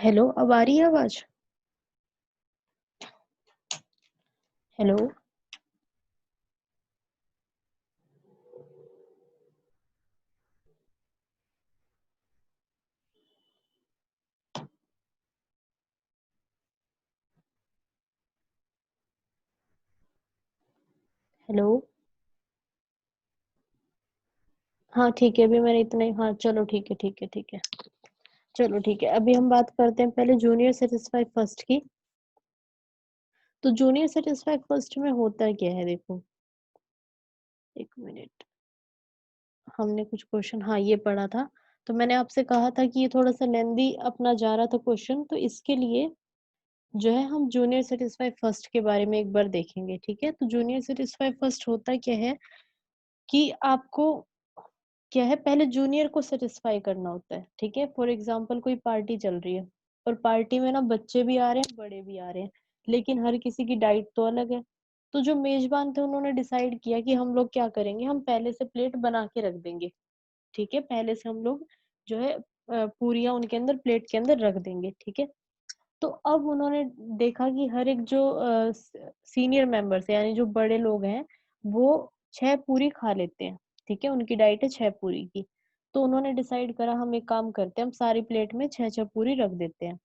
Hello, अब आ रही है आवाज? हेलो। हेलो। हाँ ठीक है, अभी मैंने इतना ही। हाँ चलो ठीक है, ठीक है, ठीक है। चलो ठीक है, अभी हम बात करते हैं पहले जूनियर सेटिस्फाई फर्स्ट की। तो जूनियर सेटिस्फाई फर्स्ट में होता क्या है, देखो। एक मिनट। हमने कुछ क्वेश्चन, हाँ ये पढ़ा था। तो मैंने आपसे कहा था कि ये थोड़ा सा लेंदी अपना जा रहा था क्वेश्चन, तो इसके लिए जो है हम जूनियर सेटिस्फाई फर्स्ट के बारे में एक बार देखेंगे, ठीक है। तो जूनियर सेटिस्फाई फर्स्ट होता क्या है कि आपको क्या है, पहले जूनियर को सेटिस्फाई करना होता है, ठीक है। फॉर एग्जाम्पल कोई पार्टी चल रही है और पार्टी में ना बच्चे भी आ रहे हैं, बड़े भी आ रहे हैं, लेकिन हर किसी की डाइट तो अलग है। तो जो मेजबान थे उन्होंने डिसाइड किया कि हम लोग क्या करेंगे, हम पहले से प्लेट बना के रख देंगे, ठीक है। पहले से हम लोग जो है पूरियां उनके अंदर प्लेट के अंदर रख देंगे, ठीक है। तो अब उन्होंने देखा कि हर एक जो सीनियर मेंबर्स है, यानी जो बड़े लोग हैं, वो 6 पूरी खा लेते हैं, ठीक है। उनकी डाइट है 6 पूरी की। तो उन्होंने डिसाइड करा हम एक काम करते हैं, हम सारी प्लेट में 6 6 पूरी रख देते हैं।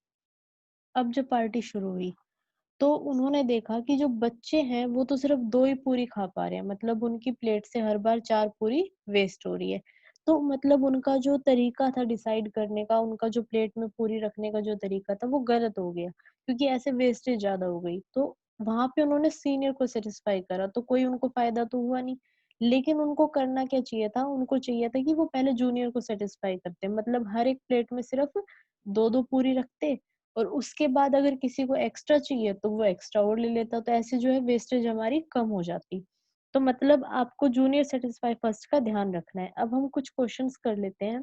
अब जब पार्टी शुरू हुई तो उन्होंने देखा कि जो बच्चे हैं वो तो सिर्फ 2 ही पूरी खा पा रहे हैं, मतलब उनकी प्लेट से हर बार 4 पूरी वेस्ट हो रही है। तो मतलब उनका जो तरीका था डिसाइड करने का, उनका जो प्लेट में पूरी रखने का जो तरीका था वो गलत हो गया, क्योंकि ऐसे वेस्टेज ज्यादा हो गई। तो वहां पे उन्होंने सीनियर को सेटिस्फाई करा, तो कोई उनको फायदा तो हुआ नहीं। लेकिन उनको करना क्या चाहिए था, उनको चाहिए था कि वो पहले जूनियर को सेटिस्फाई करते, मतलब हर एक प्लेट में सिर्फ 2 2 पूरी रखते, और उसके बाद अगर किसी को एक्स्ट्रा चाहिए तो वो एक्स्ट्रा और ले लेता, तो ऐसे जो है वेस्टेज हमारी कम हो जाती। तो मतलब आपको जूनियर सेटिस्फाई फर्स्ट का ध्यान रखना है। अब हम कुछ क्वेश्चंस कर लेते हैं।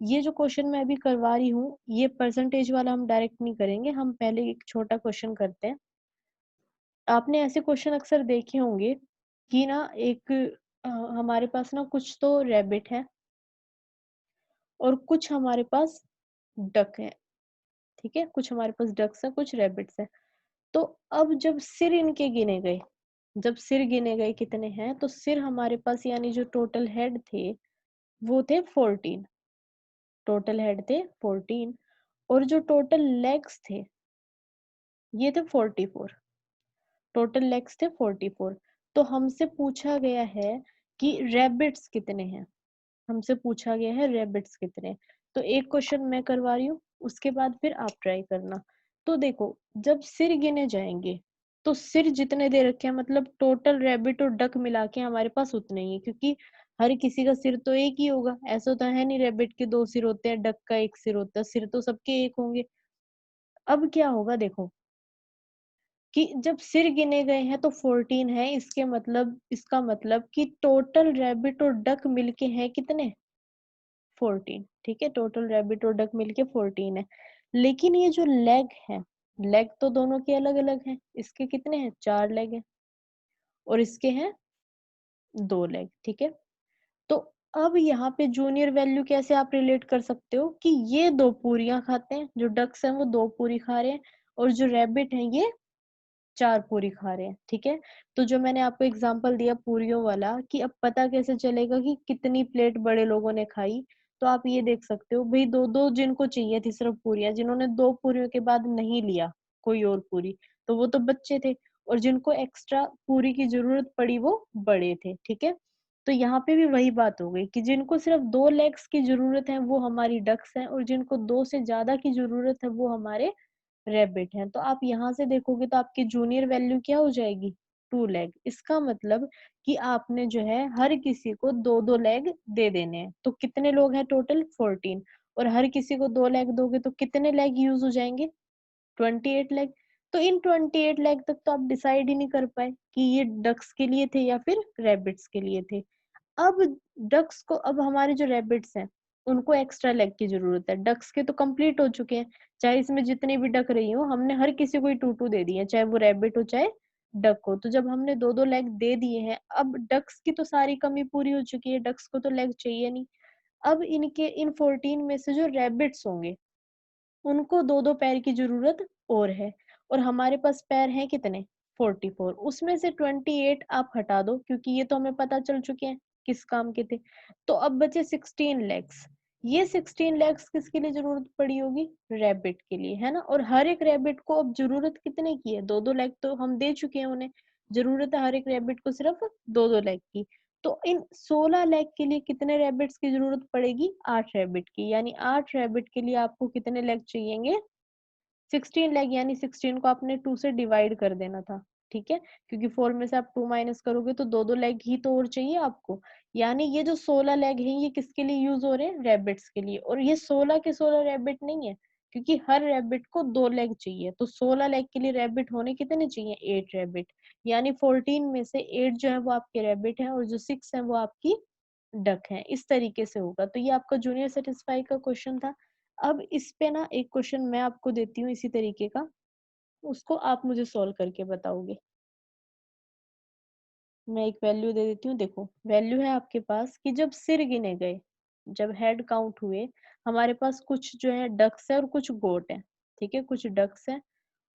ये जो क्वेश्चन मैं अभी करवा रही हूँ, ये परसेंटेज वाला हम डायरेक्ट नहीं करेंगे, हम पहले एक छोटा क्वेश्चन करते हैं। आपने ऐसे क्वेश्चन अक्सर देखे होंगे कि ना एक हमारे पास ना कुछ तो रैबिट है और कुछ हमारे पास डक है, ठीक है। कुछ हमारे पास डक्स है, कुछ रैबिट्स है। तो अब जब सिर इनके गिने गए, जब सिर गिने गए कितने हैं, तो सिर हमारे पास यानी जो टोटल हेड थे वो थे 14। टोटल हेड थे 14, और जो टोटल लेग्स थे ये थे 44। टोटल लेग्स थे 44। तो हमसे पूछा गया है कि रैबिट्स कितने हैं। हमसे पूछा गया है रैबिट्स कितने। तो एक क्वेश्चन मैं करवा रही हूँ, उसके बाद फिर आप ट्राई करना। तो देखो, जब सिर गिने जाएंगे तो सिर जितने दे रखे हैं, मतलब टोटल रैबिट और डक मिला के हमारे पास उतने ही है, क्योंकि हर किसी का सिर तो एक ही होगा। ऐसा तो है नहीं रैबिट के 2 सिर होते हैं, डक का एक सिर होता है, सिर तो सबके एक होंगे। अब क्या होगा देखो, कि जब सिर गिने गए हैं तो 14 है, इसके मतलब, इसका मतलब कि टोटल रैबिट और डक मिलके हैं कितने, 14, ठीक है। टोटल रैबिट और डक मिलके 14 है। लेकिन ये जो लेग है, लेग तो दोनों के अलग अलग हैं। इसके कितने हैं, 4 लेग हैं, और इसके हैं 2 लेग, ठीक है। तो अब यहाँ पे जूनियर वैल्यू कैसे आप रिलेट कर सकते हो कि ये 2 पूरियां खाते हैं, जो डक्स हैं वो 2 पूरी खा रहे हैं, और जो रैबिट हैं ये 4 पूरी खा रहे हैं, ठीक है। तो जो मैंने आपको एग्जांपल दिया पूरियों वाला, कि अब पता कैसे चलेगा कि कितनी प्लेट बड़े लोगों ने खाई। तो आप ये देख सकते हो भाई, 2 2 जिनको चाहिए थी सिर्फ पूरियां, जिन्होंने 2 पूरियों के बाद नहीं लिया कोई और पूरी, तो वो तो बच्चे थे। और जिनको एक्स्ट्रा पूरी की जरूरत पड़ी वो बड़े थे, ठीक है। तो यहाँ पे भी वही बात हो गई कि जिनको सिर्फ 2 लेग्स की जरूरत है वो हमारी डक्स हैं, और जिनको 2 से ज्यादा की जरूरत है वो हमारे रैबिट है। तो आप यहाँ से देखोगे तो आपकी जूनियर वैल्यू क्या हो जाएगी, 2 लेग। इसका मतलब कि आपने जो है हर किसी को 2 2 लेग दे देने हैं। तो कितने लोग हैं टोटल, 14, और हर किसी को 2 लेग दोगे तो कितने लेग यूज हो जाएंगे, 28 लेग। तो इन 28 लेग तक तो आप डिसाइड ही नहीं कर पाए कि ये डक्स के लिए थे या फिर रैबिट्स के लिए थे। अब डक्स को, अब हमारे जो रैबिट्स हैं उनको एक्स्ट्रा लेग की जरूरत है, डक्स के तो कंप्लीट हो चुके हैं। चाहे इसमें जितनी भी डक रही हो, हमने हर किसी को ही 2 2 दे दिए, चाहे वो रैबिट हो चाहे डक हो। तो जब हमने 2 2 लेग दे दिए हैं, अब डक्स की तो सारी कमी पूरी हो चुकी है, डक्स को तो लेग चाहिए नहीं। अब इनके इन 14 में से जो रैबिट्स होंगे उनको 2-2 पैर की जरूरत और है, और हमारे पास पैर हैं कितने, 44। उसमें से 28 आप हटा दो, क्योंकि ये तो हमें पता चल चुके हैं किस काम के थे। तो अब बचे 16 लेग्स। ये 16 लेग्स किसके लिए जरूरत पड़ी होगी, रैबिट के लिए, है ना। और हर एक रैबिट को अब जरूरत कितने की है, 2-2 लेग तो हम दे चुके हैं उन्हें, जरूरत है हर एक रैबिट को सिर्फ 2-2 लेग की। तो इन 16 लेग के लिए कितने रैबिट्स की जरूरत पड़ेगी, 8 रैबिट की। यानी 8 रैबिट के लिए आपको कितने लेग चाहिएंगे, 16 लेग। यानी 16 को आपने 2 से डिवाइड कर देना था, ठीक है, क्योंकि 4 में से आप 2 माइनस करोगे तो 2-2 लेग ही तो और चाहिए आपको। यानी ये जो 16 लेग है ये किसके लिए यूज हो रहे हैं, रैबिट्स के लिए। और ये 16 के 16 रैबिट नहीं है, क्योंकि हर रैबिट को 2 लेग चाहिए। तो 16 लेग के लिए रैबिट होने कितने चाहिए, 8 रैबिट। यानी 14 में से 8 जो है वो आपके रैबिट है, और जो 6 है वो आपकी डक है। इस तरीके से होगा। तो ये आपका जूनियर सेटिस्फाई का क्वेश्चन था। अब इस पे ना एक क्वेश्चन मैं आपको देती हूँ इसी तरीके का, उसको आप मुझे सॉल्व करके बताओगे। मैं एक वैल्यू दे देती हूँ, देखो वैल्यू है आपके पास कि जब सिर गिने गए, जब हेड काउंट हुए, हमारे पास कुछ जो है डक्स है और कुछ गोट है, ठीक है, कुछ डक्स है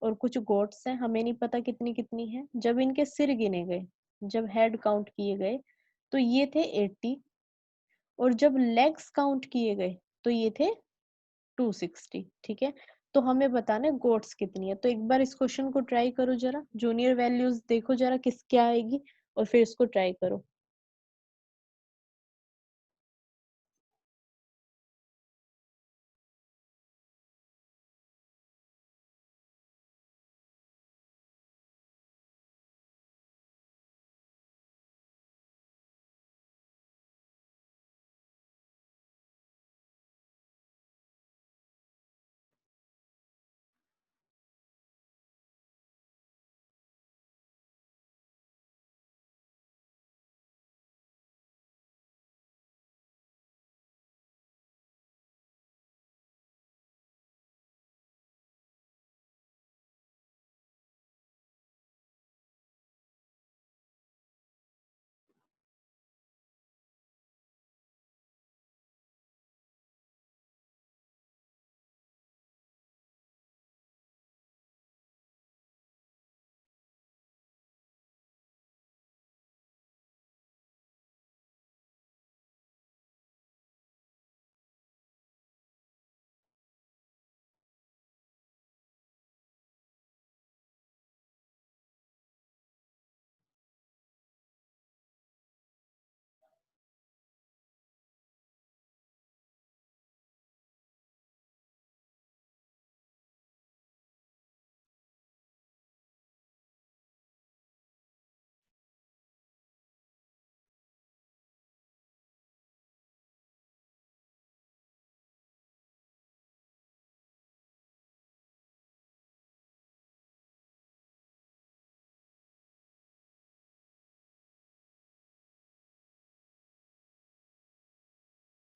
और कुछ गोट्स हैं, हमें नहीं पता कितनी कितनी है। जब इनके सिर गिने गए, जब हेड काउंट किए गए, तो ये थे 80, और जब लेग्स काउंट किए गए तो ये थे 260, ठीक है। तो हमें बताना है गोट्स कितनी है। तो एक बार इस क्वेश्चन को ट्राई करो जरा, जूनियर वैल्यूज देखो जरा किस क्या आएगी, और फिर इसको ट्राई करो।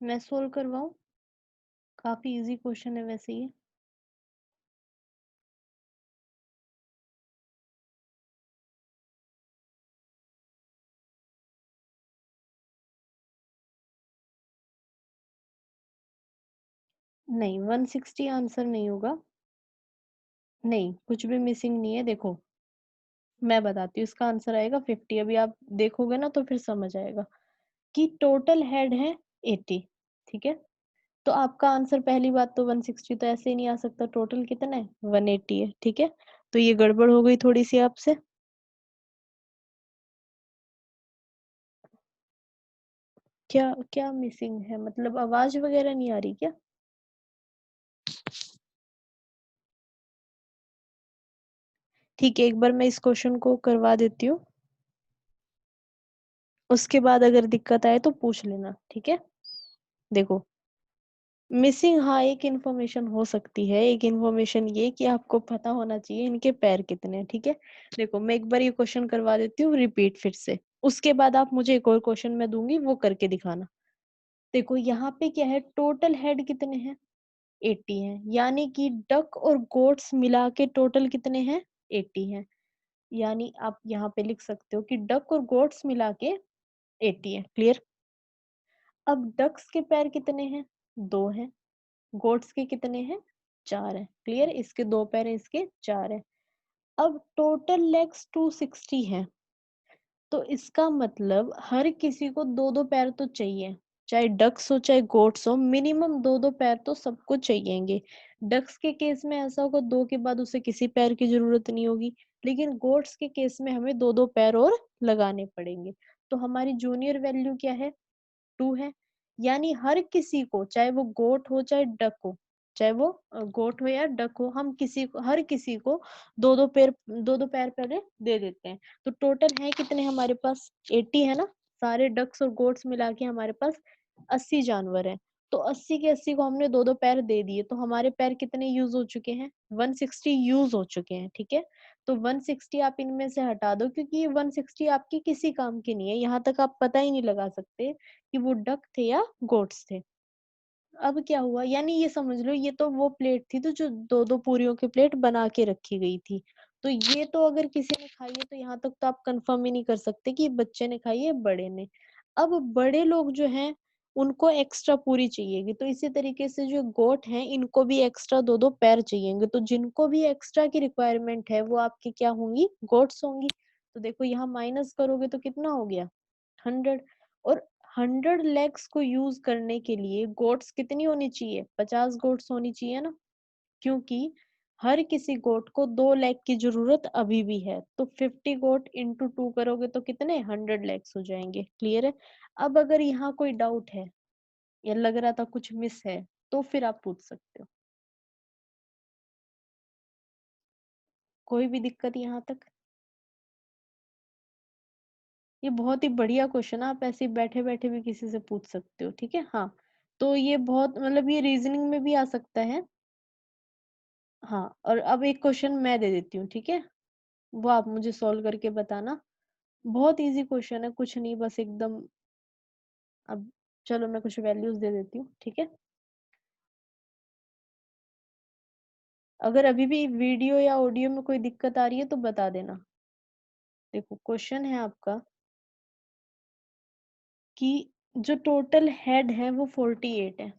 मैं सोल्व करवाऊं, काफी इजी क्वेश्चन है वैसे ये। नहीं, 160 आंसर नहीं होगा। नहीं, कुछ भी मिसिंग नहीं है। देखो मैं बताती हूँ, इसका आंसर आएगा 50। अभी आप देखोगे ना तो फिर समझ आएगा कि टोटल हेड है 80, ठीक है। तो आपका आंसर, पहली बात तो 160 तो ऐसे ही नहीं आ सकता, टोटल कितना है, 180 है, ठीक है। तो ये गड़बड़ हो गई थोड़ी सी आपसे। क्या क्या मिसिंग है, मतलब आवाज वगैरह नहीं आ रही क्या? ठीक है, एक बार मैं इस क्वेश्चन को करवा देती हूँ, उसके बाद अगर दिक्कत आए तो पूछ लेना, ठीक है। देखो मिसिंग, हाँ एक इन्फॉर्मेशन हो सकती है। एक इन्फॉर्मेशन ये कि आपको पता होना चाहिए इनके पैर कितने हैं, ठीक है। देखो मैं एक बार ये क्वेश्चन करवा देती हूँ रिपीट फिर से, उसके बाद आप मुझे एक और क्वेश्चन मैं दूंगी वो करके दिखाना। देखो यहाँ पे क्या है, टोटल हेड कितने हैं, 80 हैं। यानी कि डक और गोट्स मिला के टोटल कितने हैं, 80 हैं। यानी आप यहाँ पे लिख सकते हो कि डक और गोट्स मिला के 80 है, क्लियर। अब डक्स के पैर कितने हैं, 2 हैं। गोट्स के कितने हैं, 4 है। क्लियर? इसके 2 पैर हैं, इसके 4 है। अब टोटल लेग्स 260 है, तो इसका मतलब हर किसी को दो दो पैर तो चाहिए, चाहे डक्स हो चाहे गोट्स हो, मिनिमम दो दो पैर तो सबको चाहिएंगे। डक्स के केस में ऐसा होगा, दो के बाद उसे किसी पैर की जरूरत नहीं होगी, लेकिन गोट्स के केस में हमें दो दो पैर और लगाने पड़ेंगे। तो हमारी जूनियर वैल्यू क्या है? 2 है। यानी हर किसी को, चाहे वो गोट हो चाहे डक हो, चाहे वो गोट हो या डक हो, हम किसी को, हर किसी को दो दो पैर पहले दे देते हैं। तो टोटल है कितने हमारे पास? 80 है ना। सारे डक्स और गोट्स मिला के हमारे पास 80 जानवर है। तो 80 के 80 को हमने दो दो पैर दे दिए, तो हमारे पैर कितने यूज हो चुके हैं? 160 यूज हो चुके हैं। ठीक है, तो 160 आप इनमें से हटा दो, क्योंकि ये 160 आपकी किसी काम की नहीं है। यहाँ तक आप पता ही नहीं लगा सकते कि वो डक थे या गोट्स थे। अब क्या हुआ, यानी ये समझ लो, ये तो वो प्लेट थी तो जो दो दो पूरियों की प्लेट बना के रखी गई थी। तो ये तो अगर किसी ने खाई है, तो यहाँ तक तो आप कंफर्म ही नहीं कर सकते कि बच्चे ने खाई है बड़े ने। अब बड़े लोग जो हैं, उनको एक्स्ट्रा पूरी चाहिएगी, तो इसी तरीके से जो गोट हैं, इनको भी एक्स्ट्रा दो दो पैर चाहिएंगे। तो जिनको भी एक्स्ट्रा की रिक्वायरमेंट है, वो आपकी क्या होंगी? गोट्स होंगी। तो देखो यहाँ माइनस करोगे तो कितना हो गया? 100। और 100 लेग्स को यूज करने के लिए गोट्स कितनी होनी चाहिए? 50 गोट्स होनी चाहिए ना, क्योंकि हर किसी गोट को 2 लेग की जरूरत अभी भी है। तो 50 गोट इंटू 2 करोगे तो कितने? 100 लेग्स हो जाएंगे। क्लियर है? अब अगर यहाँ कोई डाउट है या लग रहा था कुछ मिस है, तो फिर आप पूछ सकते हो। कोई भी दिक्कत यहाँ तक? ये बहुत ही बढ़िया क्वेश्चन है, आप ऐसे बैठे बैठे भी किसी से पूछ सकते हो। ठीक है, हाँ। तो ये बहुत, मतलब ये रीजनिंग में भी आ सकता है। हाँ, और अब एक क्वेश्चन मैं दे देती हूँ, ठीक है? वो आप मुझे सॉल्व करके बताना। बहुत इजी क्वेश्चन है, कुछ नहीं, बस एकदम। अब चलो मैं कुछ वैल्यूज दे देती हूँ, ठीक है? अगर अभी भी वीडियो या ऑडियो में कोई दिक्कत आ रही है तो बता देना। देखो क्वेश्चन है आपका कि जो टोटल हेड है वो 48 है।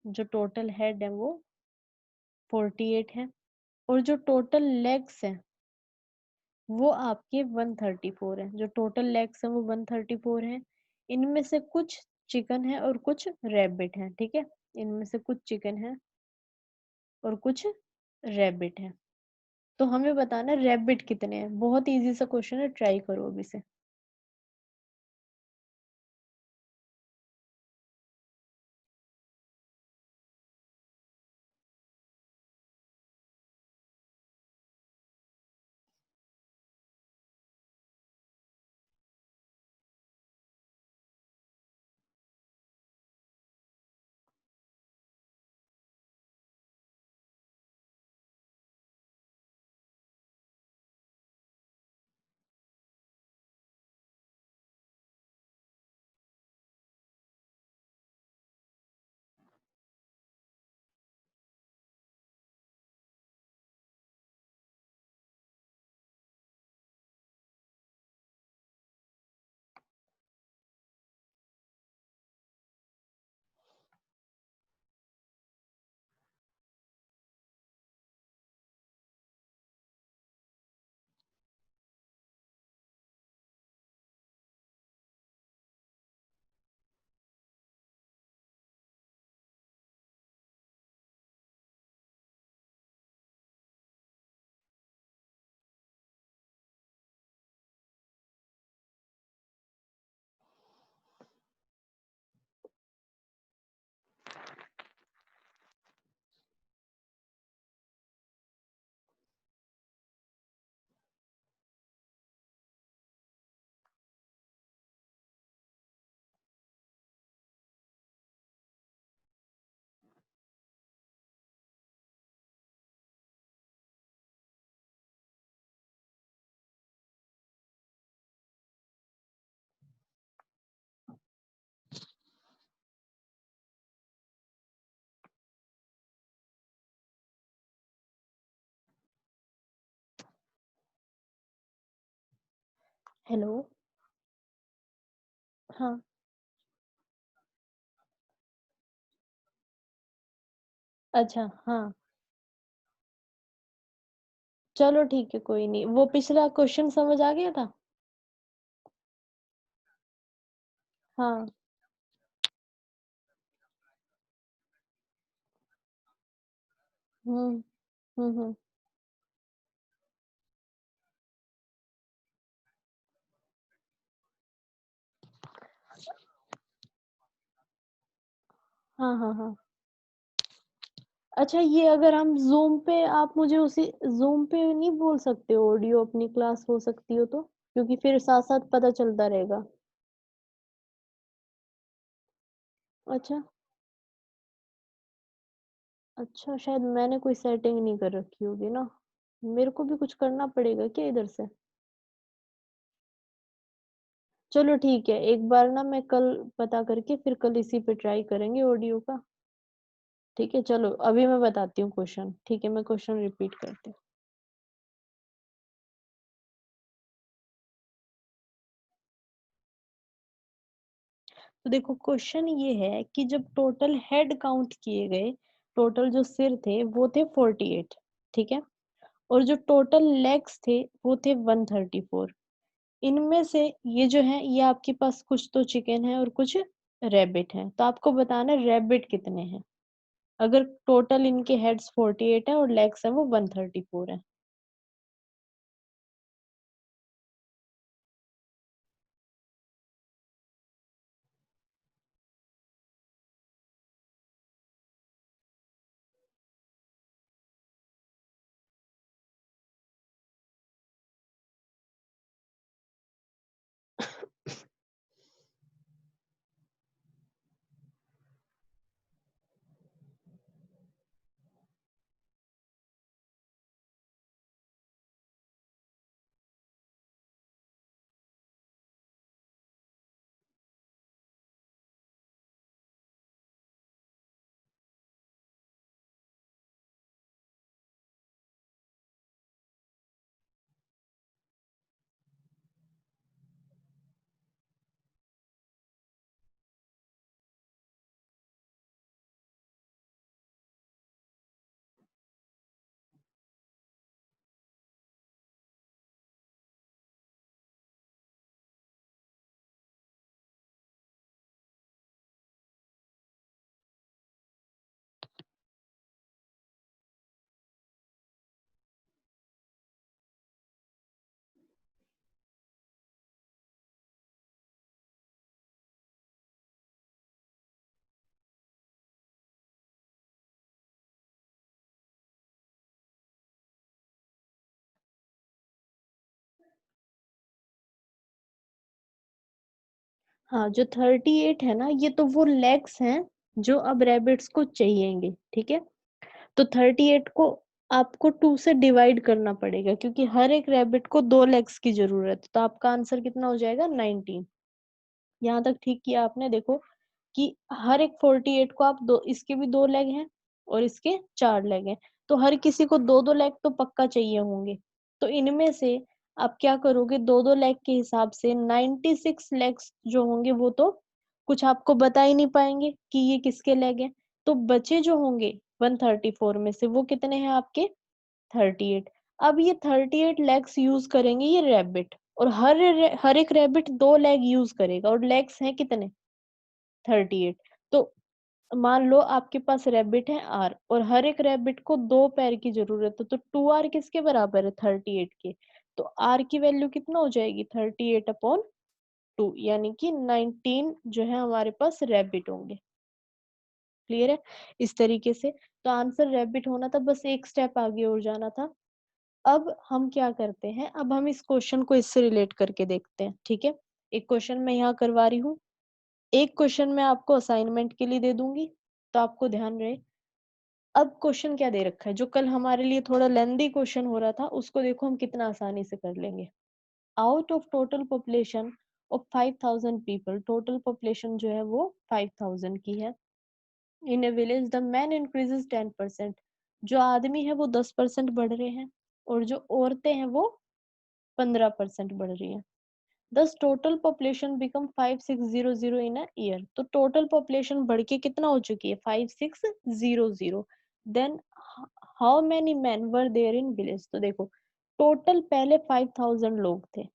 जो टोटल हेड है वो 48 है, और जो टोटल लेग्स है वो आपके 134 है। जो टोटल लेग्स है वो 134 है। इनमें से कुछ चिकन है और कुछ रैबिट है। ठीक है, इनमें से कुछ चिकन है और कुछ रैबिट है। तो हमें बताना रैबिट कितने हैं। बहुत इजी सा क्वेश्चन है, ट्राई करो अभी से। हेलो। हाँ। अच्छा, हाँ। चलो ठीक है, कोई नहीं। वो पिछला क्वेश्चन समझ आ गया था? हाँ। हम्म हम्म। हाँ हाँ हाँ। अच्छा, ये अगर हम जूम पे, आप मुझे उसी जूम पे नहीं बोल सकते ऑडियो अपनी क्लास हो सकती हो तो, क्योंकि फिर साथ साथ पता चलता रहेगा। अच्छा अच्छा, शायद मैंने कोई सेटिंग नहीं कर रखी होगी ना। मेरे को भी कुछ करना पड़ेगा क्या इधर से? चलो ठीक है, एक बार ना मैं कल पता करके फिर कल इसी पे ट्राई करेंगे ऑडियो का। ठीक है, चलो अभी मैं बताती हूँ क्वेश्चन। ठीक है, मैं क्वेश्चन रिपीट करती हूँ। तो देखो, क्वेश्चन ये है कि जब टोटल हेड काउंट किए गए, टोटल जो सिर थे वो थे 48। ठीक है। और जो टोटल लेग्स थे वो थे 134। इनमें से ये जो है, ये आपके पास कुछ तो चिकन है और कुछ रैबिट है, तो आपको बताना है रैबिट कितने हैं, अगर टोटल इनके हेड्स 48 है और लेग्स है वो 134 है। हाँ, जो 38 है ना, ये तो वो लेग्स हैं जो अब रैबिट्स को चाहिएंगे। ठीक है। तो 38 को आपको 2 से डिवाइड करना पड़ेगा, क्योंकि हर एक रैबिट को 2 लेग्स की जरूरत है। तो आपका आंसर कितना हो जाएगा? 19। यहाँ तक ठीक किया आपने। देखो कि हर एक 48 को आप दो, इसके भी 2 लेग हैं और इसके 4 लेग हैं, तो हर किसी को 2-2 लेग तो पक्का चाहिए होंगे। तो इनमें से आप क्या करोगे, 2-2 लेग के हिसाब से 96 लेग्स जो होंगे वो तो कुछ आपको बता ही नहीं पाएंगे कि ये किसके लेग हैं। तो बचे जो होंगे 134 में से, वो कितने हैं आपके? 38। अब ये 38 लेग्स यूज करेंगे ये रैबिट, और हर एक रैबिट 2 लेग यूज करेगा, और लेग्स हैं कितने? 38। तो मान लो आपके पास रैबिट है आर, और हर एक रैबिट को 2 पैर की जरूरत है, तो 2r किसके बराबर है? 38 के। तो आर की वैल्यू कितना हो जाएगी? 38/2, यानी कि 19 जो है हमारे पास रैबिट होंगे। क्लियर है? इस तरीके से तो आंसर रैबिट होना था, बस एक स्टेप आगे और जाना था। अब हम क्या करते हैं, अब हम इस क्वेश्चन को इससे रिलेट करके देखते हैं। ठीक है। एक क्वेश्चन मैं यहाँ करवा रही हूँ, एक क्वेश्चन मैं आपको असाइनमेंट के लिए दे दूंगी, तो आपको ध्यान रहे। अब क्वेश्चन क्या दे रखा है, जो कल हमारे लिए थोड़ा लेंदी क्वेश्चन हो रहा था, उसको देखो हम कितना आसानी से कर लेंगे। Out of total population of 5000 people, total population जो है वो 5000 की है। In a village the man increases 10%, जो आदमी है वो 10% बढ़ रहे हैं, और जो औरतें हैं वो 15% बढ़ रही है। Thus total population become 5600 in a year, तो टोटल पॉपुलेशन बढ़ के कितना हो चुकी है? 5600। Then how many man were there in village. तो देखो, टोटल पहले 5000 लोग थे।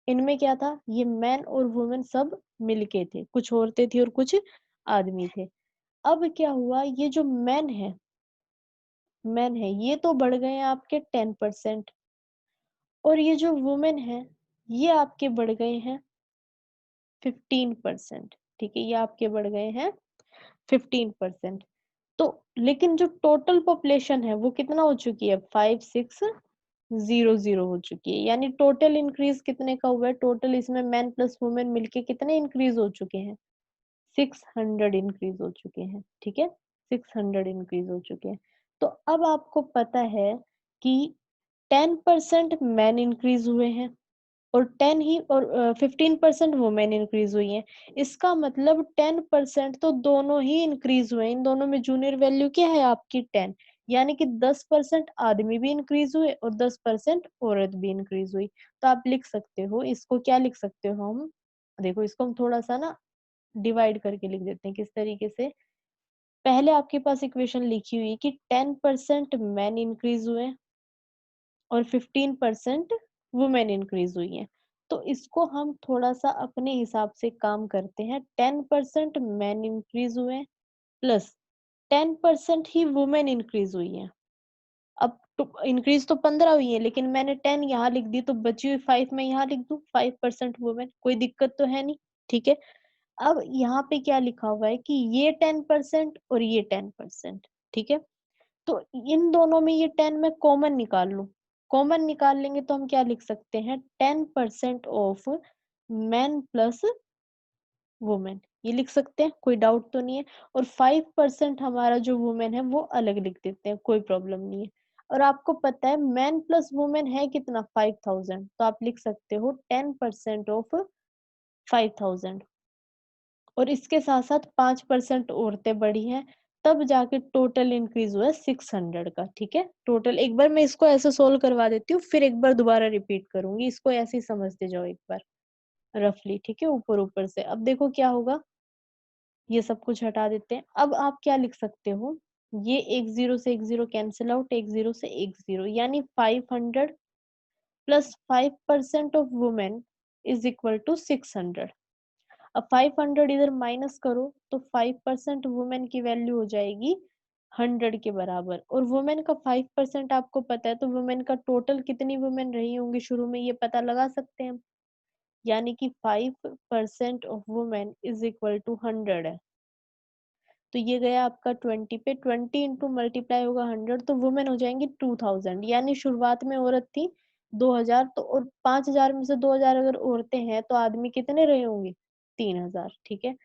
इनमें क्या था, ये मैन और वुमेन सब मिलके थे, कुछ औरतें थी और कुछ आदमी थे। अब क्या हुआ, ये जो मैन है ये तो बढ़ गए हैं आपके 10%, और ये जो वुमेन है ये आपके बढ़ गए हैं 15%। ठीक है, ये आपके बढ़ गए हैं 15%। तो लेकिन जो टोटल पॉपुलेशन है वो कितना हो चुकी है, 5600 हो चुकी है। यानी टोटल इंक्रीज कितने का हुआ है, टोटल इसमें मैन प्लस वुमेन मिलके कितने इंक्रीज हो चुके हैं, 600 इंक्रीज हो चुके हैं। ठीक है, 600 इंक्रीज हो चुके हैं। तो अब आपको पता है कि 10% मैन इंक्रीज हुए हैं और 15% वुमेन इंक्रीज हुई है। इसका मतलब 10% तो दोनों ही इंक्रीज हुए। इन दोनों में जूनियर वैल्यू क्या है आपकी 10, यानी कि 10% आदमी भी इंक्रीज हुए और 10% औरत भी इंक्रीज हुई। तो आप लिख सकते हो इसको, क्या लिख सकते हो हम, देखो इसको हम थोड़ा सा ना डिवाइड करके लिख देते हैं। किस तरीके से, पहले आपके पास इक्वेशन लिखी हुई है कि 10% मैन इंक्रीज हुए और 15% वुमेन इंक्रीज हुई है। तो इसको हम थोड़ा सा अपने हिसाब से काम करते हैं। 10% मैन इंक्रीज हुए प्लस 10% ही वुमेन इंक्रीज हुई है। अब तो इंक्रीज तो 15 हुई है, लेकिन मैंने 10 यहाँ लिख दी, तो बची हुई 5 मैं यहाँ लिख दूं, 5% वुमेन, कोई दिक्कत तो है नहीं। ठीक है, अब यहाँ पे क्या लिखा हुआ है कि ये 10% और ये 10%। ठीक है, तो इन दोनों में ये 10 मैं कॉमन निकाल लूं, कॉमन निकाल लेंगे तो हम क्या लिख सकते हैं, 10% ऑफ मैन प्लस वुमेन, ये लिख सकते हैं, कोई डाउट तो नहीं है। और 5% हमारा जो वुमेन है वो अलग लिख देते हैं, कोई प्रॉब्लम नहीं है। और आपको पता है मैन प्लस वुमेन है कितना, 5000, तो आप लिख सकते हो 10% ऑफ 5000। और इसके साथ साथ 5% औरतें बढ़ी हैं, तब जाके टोटल इंक्रीज हुआ है 600 का। ठीक है, टोटल, एक बार मैं इसको ऐसे सोल्व करवा देती हूँ, फिर एक बार दोबारा रिपीट करूंगी, इसको ऐसे ही समझते जाओ एक बार रफली। ठीक है, ऊपर ऊपर से। अब देखो क्या होगा, ये सब कुछ हटा देते हैं। अब आप क्या लिख सकते हो, ये एक जीरो से एक जीरो कैंसिल आउट, एक जीरो से एक जीरो, यानी 500 plus 5% of women is equal to 600। अब 500 इधर माइनस करो तो 5% वुमेन की वैल्यू हो जाएगी 100 के बराबर। और वुमेन का 5% आपको पता है, तो वुमेन का टोटल कितनी वुमेन रही होंगी शुरू में, ये पता लगा सकते हैं हम। यानी कि 5% of women is equal to 100 है। तो ये गया आपका 20 पे, 20 इंटू मल्टीप्लाई होगा 100, तो वुमेन हो जाएंगी 2000। यानी शुरुआत में औरत थी 2000, तो और 5000 में से 2000 अगर औरतें हैं तो आदमी कितने रहे होंगे, 3000। ठीक है,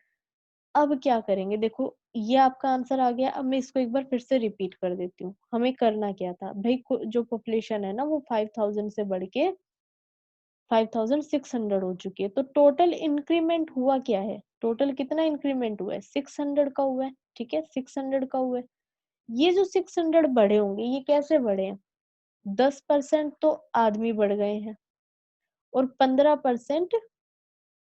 अब क्या करेंगे, देखो ये आपका आंसर आ गया। अब मैं इसको एक बार फिर से रिपीट कर देती हूँ। हमें करना क्या था भाई, जो पॉपुलेशन है ना वो 5000 से बढ़ के 5600 हो चुकी है। तो टोटल इंक्रीमेंट हुआ क्या है, टोटल कितना इंक्रीमेंट हुआ है, 600 का हुआ है। ठीक है, 600 का हुआ है। ये जो 600 बढ़े होंगे ये कैसे बढ़े हैं, 10% तो आदमी बढ़ गए हैं और 15%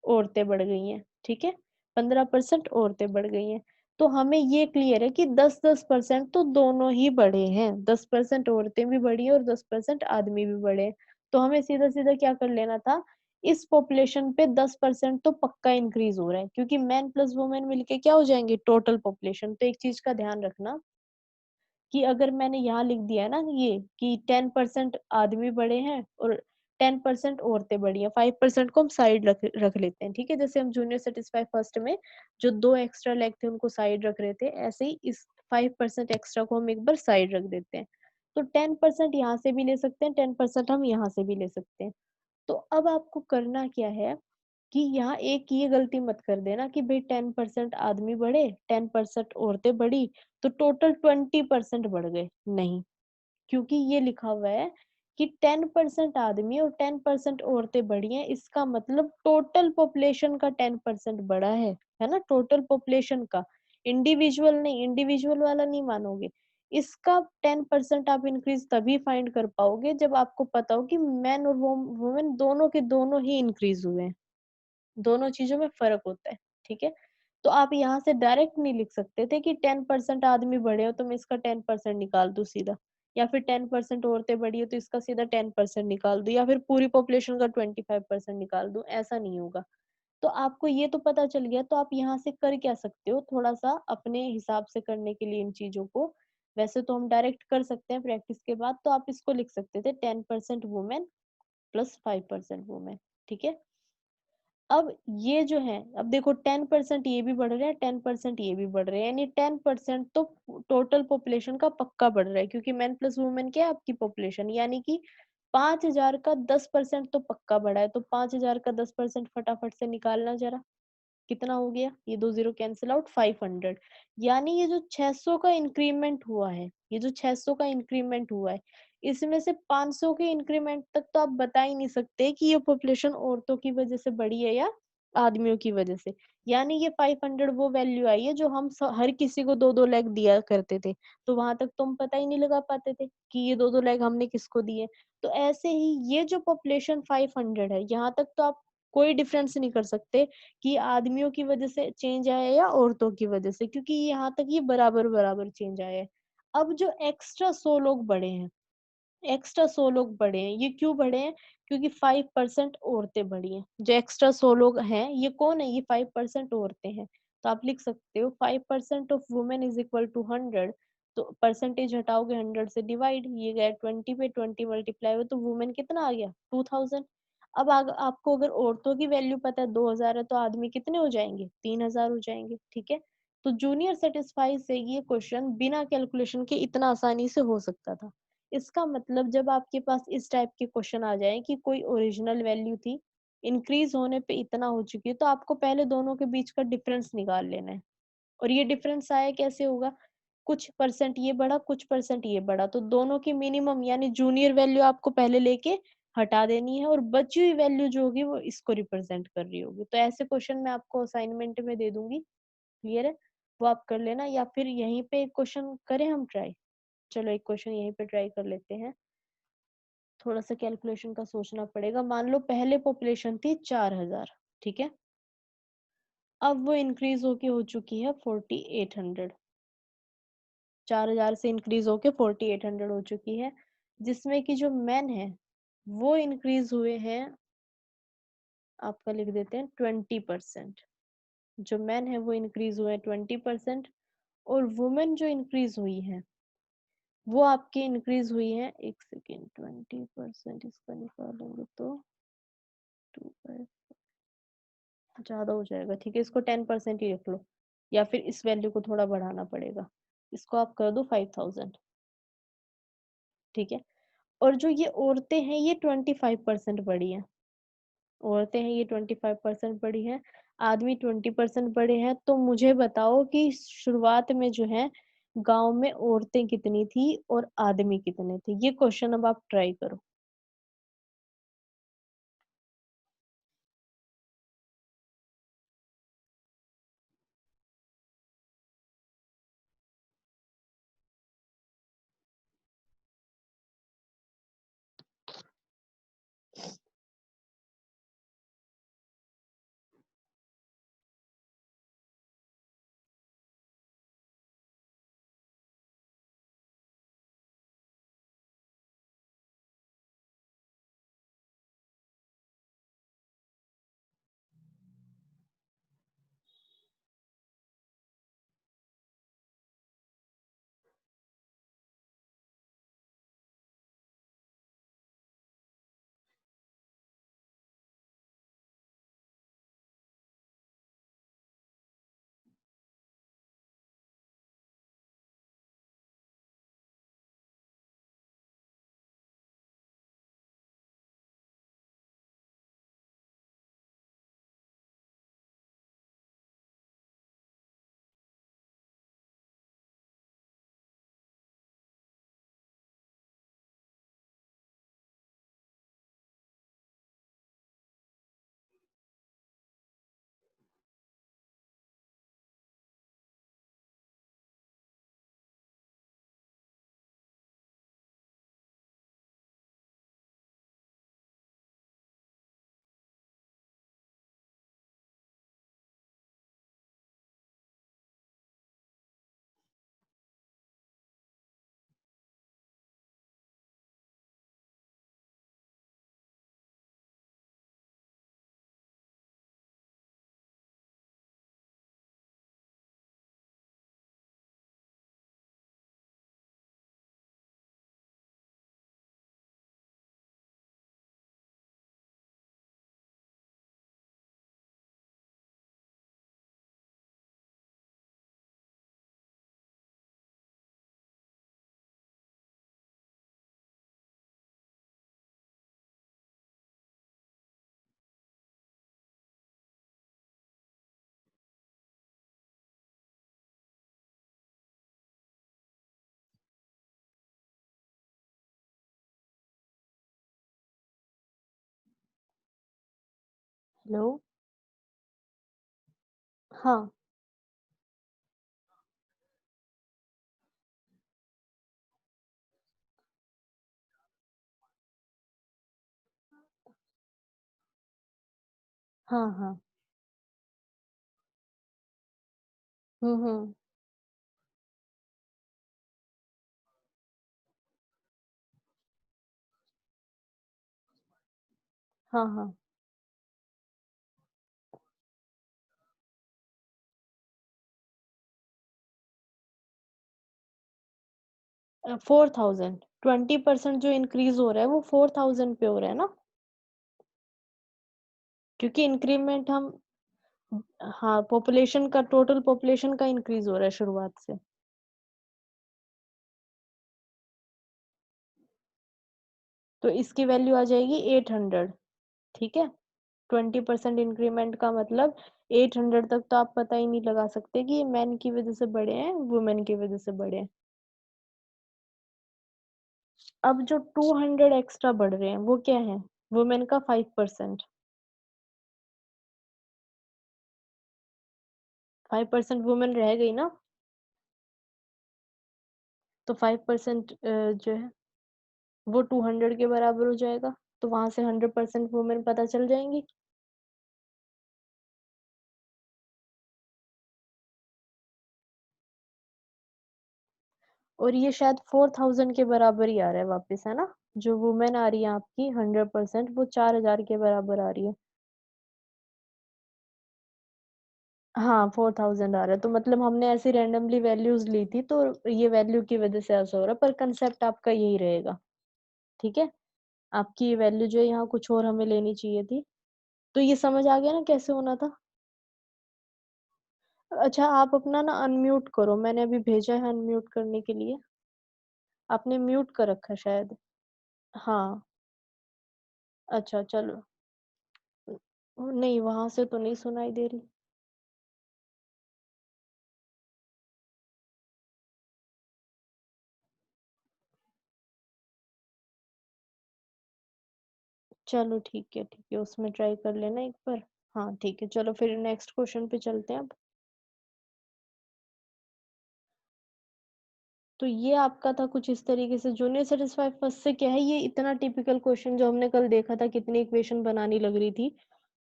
औरतें बढ़ गई हैं। ठीक है, 15% औरतें बढ़ गई हैं। तो हमें ये क्लियर है कि 10-10% तो दोनों ही बढ़े हैं, 10% औरतें भी बढ़ी है और 10% आदमी भी बढ़े हैं। तो हमें सीधा सीधा क्या कर लेना था, इस पॉपुलेशन पे 10% तो पक्का इंक्रीज हो रहा है, क्योंकि मैन प्लस वुमेन मिलके क्या हो जाएंगे, टोटल पॉपुलेशन। तो एक चीज का ध्यान रखना कि अगर मैंने यहाँ लिख दिया है ना ये कि 10% आदमी बढ़े हैं और 10% औरतें बढ़ी हैं, 5% को हम साइड रख रख लेते हैं। ठीक है, जैसे हम जूनियर सेटिस्फाई फर्स्ट में जो 2 एक्स्ट्रा लेग थे उनको साइड रख रहे थे, ऐसे ही इस 5% एक्स्ट्रा को हम एक बार साइड रख देते हैं। तो 10% यहाँ से भी ले सकते हैं, 10% हम यहाँ से भी ले सकते हैं। तो अब आपको करना क्या है कि यहाँ एक ये गलती मत कर देना कि भाई 10% आदमी बढ़े, 10% औरतें बढ़ी, तो टोटल 20% बढ़ गए, नहीं। क्योंकि ये लिखा हुआ है कि 10% आदमी और 10% औरतें बढ़ी हैं, इसका मतलब टोटल पॉपुलेशन का 10% बढ़ा है ना, टोटल पॉपुलेशन का, इंडिविजुअल नहीं, इंडिविजुअल वाला नहीं मानोगे। इसका 10% आप इंक्रीज तभी फाइंड कर पाओगे जब आपको पता हो कि मैन और वुमेन दोनों के दोनों ही इंक्रीज हुए हैं, दोनों चीजों में फर्क होता है। ठीक है, तो आप यहाँ से डायरेक्ट नहीं लिख सकते थे कि 10% आदमी बढ़े हो तो मैं इसका 10% निकाल दूं सीधा, या फिर 10% औरतें बढ़ी है तो इसका सीधा 10% निकाल दूं, या फिर पूरी पॉपुलेशन का 25% निकाल दूं, ऐसा नहीं होगा। तो आपको ये तो पता चल गया, तो आप यहाँ से कर क्या सकते हो, थोड़ा सा अपने हिसाब से करने के लिए इन चीजों को, वैसे तो हम डायरेक्ट कर सकते हैं प्रैक्टिस के बाद, तो आप इसको लिख सकते थे 10% वुमेन प्लस 5% वुमेन। ठीक है, अब ये जो है, अब देखो 10% ये भी बढ़ रहा है, 10% ये भी बढ़ रहे हैं, यानी 10% तो टोटल पॉपुलेशन का पक्का बढ़ रहा है, क्योंकि मैन प्लस वुमेन क्या है, आपकी पॉपुलेशन, यानी कि 5,000 का 10% तो पक्का बढ़ा है। तो 5,000 का 10% फटाफट से निकालना जरा, कितना हो गया, ये दो जीरो कैंसिल आउट, 500। यानी ये जो 600 का इंक्रीमेंट हुआ है, ये जो 600 का इंक्रीमेंट हुआ है, इसमें से 500 के इंक्रीमेंट तक तो आप बता ही नहीं सकते कि ये पॉपुलेशन औरतों की वजह से बढ़ी है या आदमियों की वजह से। यानी ये 500 वो वैल्यू आई है जो हम हर किसी को 2-2 लाख दिया करते थे, तो वहां तक तुम पता ही नहीं लगा पाते थे कि ये 2-2 लाख हमने किसको दिए। तो ऐसे ही ये जो पॉपुलेशन 500 है, यहाँ तक तो आप कोई डिफरेंस नहीं कर सकते कि आदमियों की वजह से चेंज आया या औरतों की वजह से, क्योंकि यहाँ तक ये बराबर बराबर चेंज आया है। अब जो एक्स्ट्रा 100 लोग बढ़े हैं, एक्स्ट्रा 100 लोग बढ़े हैं, ये क्यों बढ़े हैं, क्योंकि 5% औरतें बढ़ी हैं। जो एक्स्ट्रा 100 लोग हैं, ये कौन है, ये 5% औरतें हैं। तो आप लिख सकते हो 5% of women is equal to 100। तो परसेंटेज हटाओगे 100 से डिवाइड, ये गया 20 पे 20 मल्टीप्लाई हुआ, तो वुमेन कितना आ गया, 2000। अब आपको अगर औरतों की वैल्यू पता है 2000 है, तो आदमी कितने हो जाएंगे, 3000 हो जाएंगे। ठीक है, तो जूनियर सेटिस्फाई से ये क्वेश्चन बिना कैलकुलेशन के इतना आसानी से हो सकता था। इसका मतलब जब आपके पास इस टाइप के क्वेश्चन आ जाए कि कोई ओरिजिनल वैल्यू थी, इंक्रीज होने पे इतना हो चुकी है, तो आपको पहले दोनों के बीच का डिफरेंस निकाल लेना है। और ये डिफरेंस आया कैसे होगा, कुछ परसेंट ये बढ़ा, कुछ परसेंट ये बढ़ा, तो दोनों की मिनिमम यानी जूनियर वैल्यू आपको पहले लेके हटा देनी है, और बची हुई वैल्यू जो होगी वो इसको रिप्रेजेंट कर रही होगी। तो ऐसे क्वेश्चन मैं आपको असाइनमेंट में दे दूंगी, क्लियर है, वो आप कर लेना, या फिर यहीं पे एक क्वेश्चन करें हम ट्राई। चलो एक क्वेश्चन यहीं पे ट्राई कर लेते हैं, थोड़ा सा कैलकुलेशन का सोचना पड़ेगा। मान लो पहले पॉपुलेशन थी 4,000, ठीक है, अब वो इंक्रीज होके हो चुकी है 4,800, 4,000 से इंक्रीज होके 4,800 हो चुकी है, जिसमें कि जो मैन है वो इंक्रीज हुए हैं, आपका लिख देते हैं 20%। जो मैन है वो इंक्रीज हुए हैं 20%, और वुमेन जो इंक्रीज हुई है वो आपकी इंक्रीज हुई है, एक सेकेंड, 20% इसका निकालेंगे तो 2 ज्यादा हो जाएगा, ठीक है, इसको 10% ही रख लो, या फिर इस वैल्यू को थोड़ा बढ़ाना पड़ेगा, इसको आप कर दो 5,000। ठीक है, और जो ये औरतें हैं ये 25% बढ़ी हैं, औरतें हैं ये 25% बढ़ी हैं, आदमी 20% बढ़े हैं। तो मुझे बताओ कि शुरुआत में जो है गांव में औरतें कितनी थी और आदमी कितने थे, ये क्वेश्चन अब आप ट्राई करो। हेलो। हाँ। हाँ, हाँ। हम्म। हाँ, हाँ। 4000, 20% जो इंक्रीज हो रहा है वो 4000 पे हो रहा है ना, क्योंकि इंक्रीमेंट हम, हाँ, पॉपुलेशन का, टोटल पॉपुलेशन का इंक्रीज हो रहा है शुरुआत से। तो इसकी वैल्यू आ जाएगी 800। ठीक है। 20% इंक्रीमेंट का मतलब 800 तक तो आप पता ही नहीं लगा सकते कि ये मैन की वजह से बढ़े हैं, वुमेन की वजह से बढ़े हैं। अब जो 200 एक्स्ट्रा बढ़ रहे हैं वो क्या है? वुमेन का 5%। 5% वुमेन रह गई ना, तो 5% जो है वो 200 के बराबर हो जाएगा। तो वहां से 100% वुमेन पता चल जाएंगी। और ये शायद 4000 के बराबर ही आ रहा है वापस, है ना? जो वुमेन आ रही है आपकी 100%, वो 4000 के बराबर आ रही है। हाँ, 4000 आ रहा है, तो मतलब हमने ऐसी रैंडमली वैल्यूज ली थी, तो ये वैल्यू की वजह से ऐसा हो रहा है, पर कंसेप्ट आपका यही रहेगा। ठीक है। आपकी ये वैल्यू जो है यहाँ कुछ और हमें लेनी चाहिए थी। तो ये समझ आ गया ना कैसे होना था? अच्छा, आप अपना ना अनम्यूट करो, मैंने अभी भेजा है अनम्यूट करने के लिए। आपने म्यूट कर रखा है शायद। हाँ। अच्छा, चलो। नहीं, वहां से तो नहीं सुनाई दे रही। चलो ठीक है, उसमें ट्राई कर लेना एक बार। हाँ ठीक है, चलो फिर नेक्स्ट क्वेश्चन पे चलते हैं अब। तो ये आपका था कुछ इस तरीके से, जूनियर सेटिस्फाई फर्स्ट से क्या है, ये इतना टिपिकल क्वेश्चन जो हमने कल देखा था, कितनी इक्वेशन बनानी लग रही थी,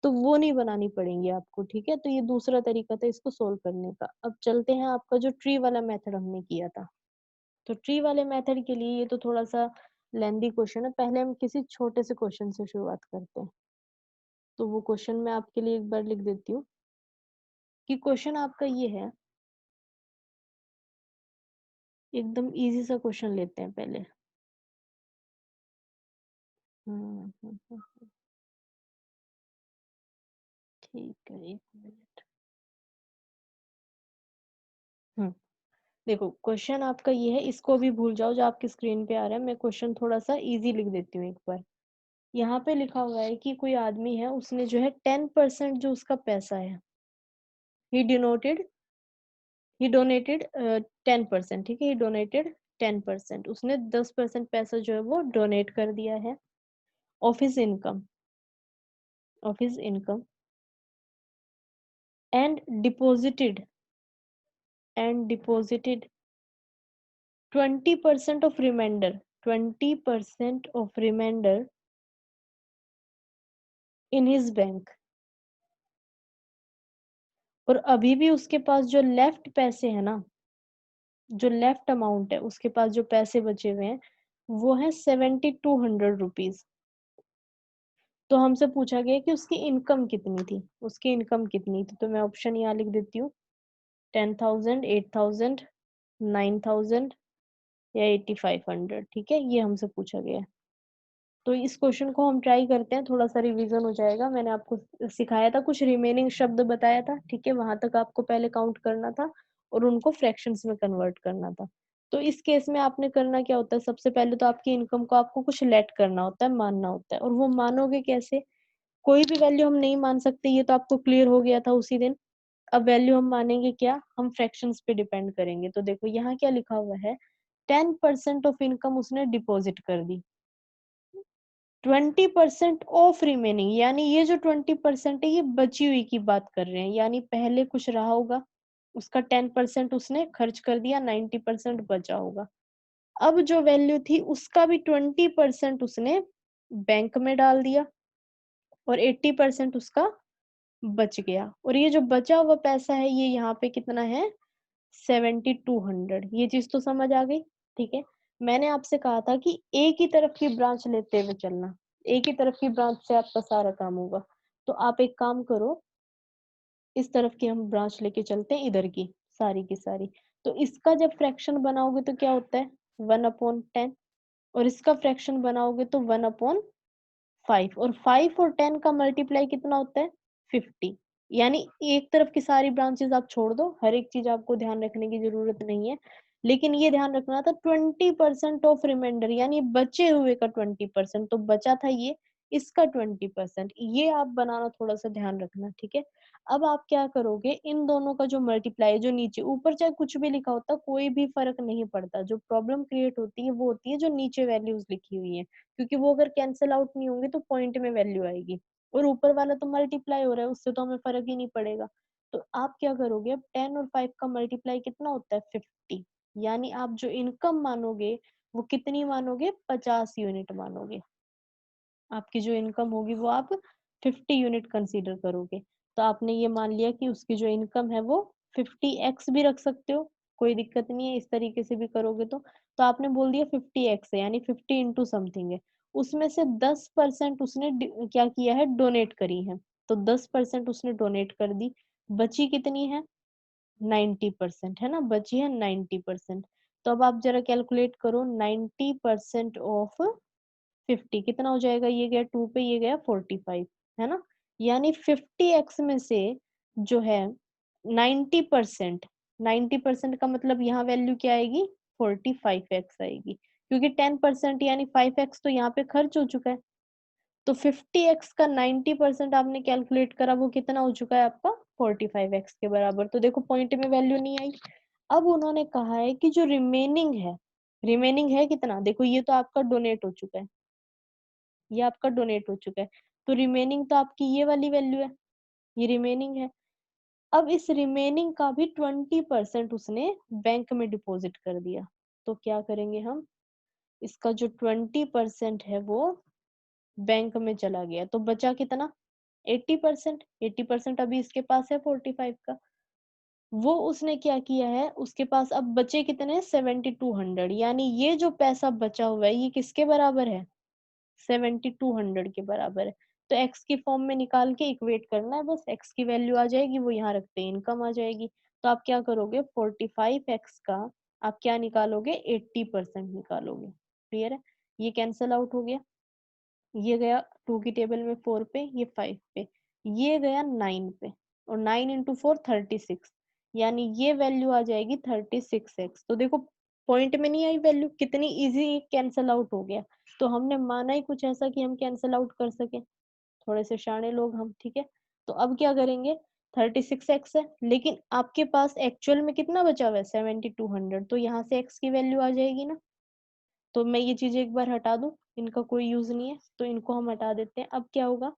तो वो नहीं बनानी पड़ेंगी आपको। ठीक है, तो ये दूसरा तरीका था इसको सोल्व करने का। अब चलते हैं आपका जो ट्री वाला मेथड हमने किया था। तो ट्री वाले मेथड के लिए ये तो थोड़ा सा लेंदी क्वेश्चन है, पहले हम किसी छोटे से क्वेश्चन से शुरुआत करते हैं। तो वो क्वेश्चन मैं आपके लिए एक बार लिख देती हूँ कि क्वेश्चन आपका ये है। एकदम इजी सा क्वेश्चन लेते हैं पहले। हम्म। ठीक है, एक मिनट। हम्म। देखो, क्वेश्चन आपका ये है, इसको भी भूल जाओ जो आपकी स्क्रीन पे आ रहा है, मैं क्वेश्चन थोड़ा सा इजी लिख देती हूँ एक बार। यहाँ पे लिखा हुआ है कि कोई आदमी है, उसने जो है 10% जो उसका पैसा है, ही डिनोटेड ही डोनेटेड 10%। ठीक है, ही डोनेटेड 10%, उसने 10% पैसा जो है वो डोनेट कर दिया है of his income, of his income, and deposited and deposited 20% of reminder, 20% of reminder in his bank. और अभी भी उसके पास जो लेफ्ट पैसे है ना, जो लेफ्ट अमाउंट है, उसके पास जो पैसे बचे हुए हैं, वो है 7200 रुपीज। तो हमसे पूछा गया कि उसकी इनकम कितनी थी, उसकी इनकम कितनी थी, तो मैं ऑप्शन यहाँ लिख देती हूँ। 10,000, 8,000, 9,000 या 8500। ठीक है, ये हमसे पूछा गया है। तो इस क्वेश्चन को हम ट्राई करते हैं, थोड़ा सा रिवीजन हो जाएगा। मैंने आपको सिखाया था, कुछ रिमेनिंग शब्द बताया था। ठीक है, वहां तक आपको पहले काउंट करना था और उनको फ्रैक्शंस में कन्वर्ट करना था। तो इस केस में आपने करना क्या होता है, सबसे पहले तो आपकी इनकम को आपको कुछ लेट करना होता है, मानना होता है। और वो मानोगे कैसे? कोई भी वैल्यू हम नहीं मान सकते, ये तो आपको क्लियर हो गया था उसी दिन। अब वैल्यू हम मानेंगे क्या? हम फ्रैक्शंस पे डिपेंड करेंगे। तो देखो यहाँ क्या लिखा हुआ है, 10% ऑफ इनकम उसने डिपॉजिट कर दी, 20% ऑफ रिमेनिंग, यानी ये जो 20% है ये बची हुई की बात कर रहे हैं, यानी पहले कुछ रहा होगा, उसका 10% उसने खर्च कर दिया, 90% बचा होगा। अब जो वैल्यू थी उसका भी 20% उसने बैंक में डाल दिया और 80% उसका बच गया, और ये जो बचा हुआ पैसा है ये यहाँ पे कितना है, 7200। ये चीज तो समझ आ गई, ठीक है। मैंने आपसे कहा था कि एक ही तरफ की ब्रांच लेते हुए चलना, एक ही तरफ की ब्रांच से आपका सारा काम होगा। तो आप एक काम करो, इस तरफ की हम ब्रांच लेके चलते हैं, इधर की सारी। तो इसका जब फ्रैक्शन बनाओगे तो क्या होता है, 1/10, और इसका फ्रैक्शन बनाओगे तो 1/5, और 5 और 10 का मल्टीप्लाई कितना होता है, 50। यानी एक तरफ की सारी ब्रांचेस आप छोड़ दो, हर एक चीज आपको ध्यान रखने की जरूरत नहीं है, लेकिन ये ध्यान रखना था 20% ऑफ रिमाइंडर, यानी बचे हुए का 20%, तो बचा था ये, इसका 20%, ये आप बनाना थोड़ा सा ध्यान रखना, ठीक है। अब आप क्या करोगे, इन दोनों का जो मल्टीप्लाई है, जो नीचे ऊपर चाहे कुछ भी लिखा होता कोई भी फर्क नहीं पड़ता, जो प्रॉब्लम क्रिएट होती है वो होती है जो नीचे वैल्यूज लिखी हुई है, क्योंकि वो अगर कैंसिल आउट नहीं होंगे तो पॉइंट में वैल्यू आएगी, और ऊपर वाला तो मल्टीप्लाई हो रहा है, उससे तो हमें फर्क ही नहीं पड़ेगा। तो आप क्या करोगे, अब 10 और 5 का मल्टीप्लाई कितना होता है, 50, यानी आप जो इनकम मानोगे वो कितनी मानोगे, 50 यूनिट मानोगे। आपकी जो इनकम होगी वो आप 50 यूनिट कंसीडर करोगे। तो आपने ये मान लिया कि उसकी जो इनकम है वो 50x भी रख सकते हो, कोई दिक्कत नहीं है, इस तरीके से भी करोगे तो आपने बोल दिया 50x है, यानी 50 इंटू समथिंग है, उसमें से 10% उसने क्या किया है, डोनेट करी है, तो 10% उसने डोनेट कर दी, बची कितनी है, 90%, है ना, बची है 90%। तो अब आप जरा कैलकुलेट करो, 90% ऑफ 50 कितना हो जाएगा, ये गया 2 पे, ये गया 45, है ना, यानी 50x में से जो है 90%, 90% का मतलब यहाँ वैल्यू क्या आएगी, 45x आएगी, क्योंकि 10% यानी 5x तो यहाँ पे खर्च हो चुका है। तो 50x का 90% आपने कैलकुलेट करा, वो कितना हो चुका है आपका, 45x के बराबर। तो देखो पॉइंट में वैल्यू नहीं आई। अब उन्होंने कहा है कि जो रिमेनिंग है कितना, देखो ये तो आपका डोनेट हो चुका है, ये आपका डोनेट हो चुका है, तो रिमेनिंग तो आपकी ये वाली वैल्यू है, ये रिमेनिंग है। अब इस रिमेनिंग का भी 20% उसने बैंक में डिपॉजिट कर दिया, तो क्या करेंगे हम, इसका जो 20% है वो बैंक में चला गया, तो बचा कितना, 80%, 80% अभी इसके पास है 45 का, वो उसने क्या किया है, उसके पास अब बचे कितने, 7200, यानी ये जो पैसा बचा हुआ है ये किसके बराबर है, 7200 के बराबर है। तो x की फॉर्म में निकाल के इक्वेट करना है, बस x की वैल्यू आ जाएगी, वो यहाँ रखते हैं, इनकम आ जाएगी। तो आप क्या करोगे, 45x का आप क्या निकालोगे, 80% निकालोगे, क्लियर है, ये कैंसल आउट हो गया, ये गया 2 की टेबल में 4 पे, ये 5 पे, ये गया 9 पे, और 9 इंटू 4 36, यानी ये वैल्यू आ जाएगी 36x। तो देखो पॉइंट में नहीं आई वैल्यू, कितनी इजी कैंसल आउट हो गया। तो हमने माना ही कुछ ऐसा कि हम कैंसल आउट कर सके, थोड़े से शाणे लोग हम, ठीक है। तो अब क्या करेंगे, 36x है, लेकिन आपके पास एक्चुअल में कितना बचा हुआ है, 7200, तो यहाँ से x की वैल्यू आ जाएगी ना। तो मैं ये चीजें एक बार हटा दूं, इनका कोई यूज नहीं है, तो इनको हम हटा देते हैं। अब क्या होगा,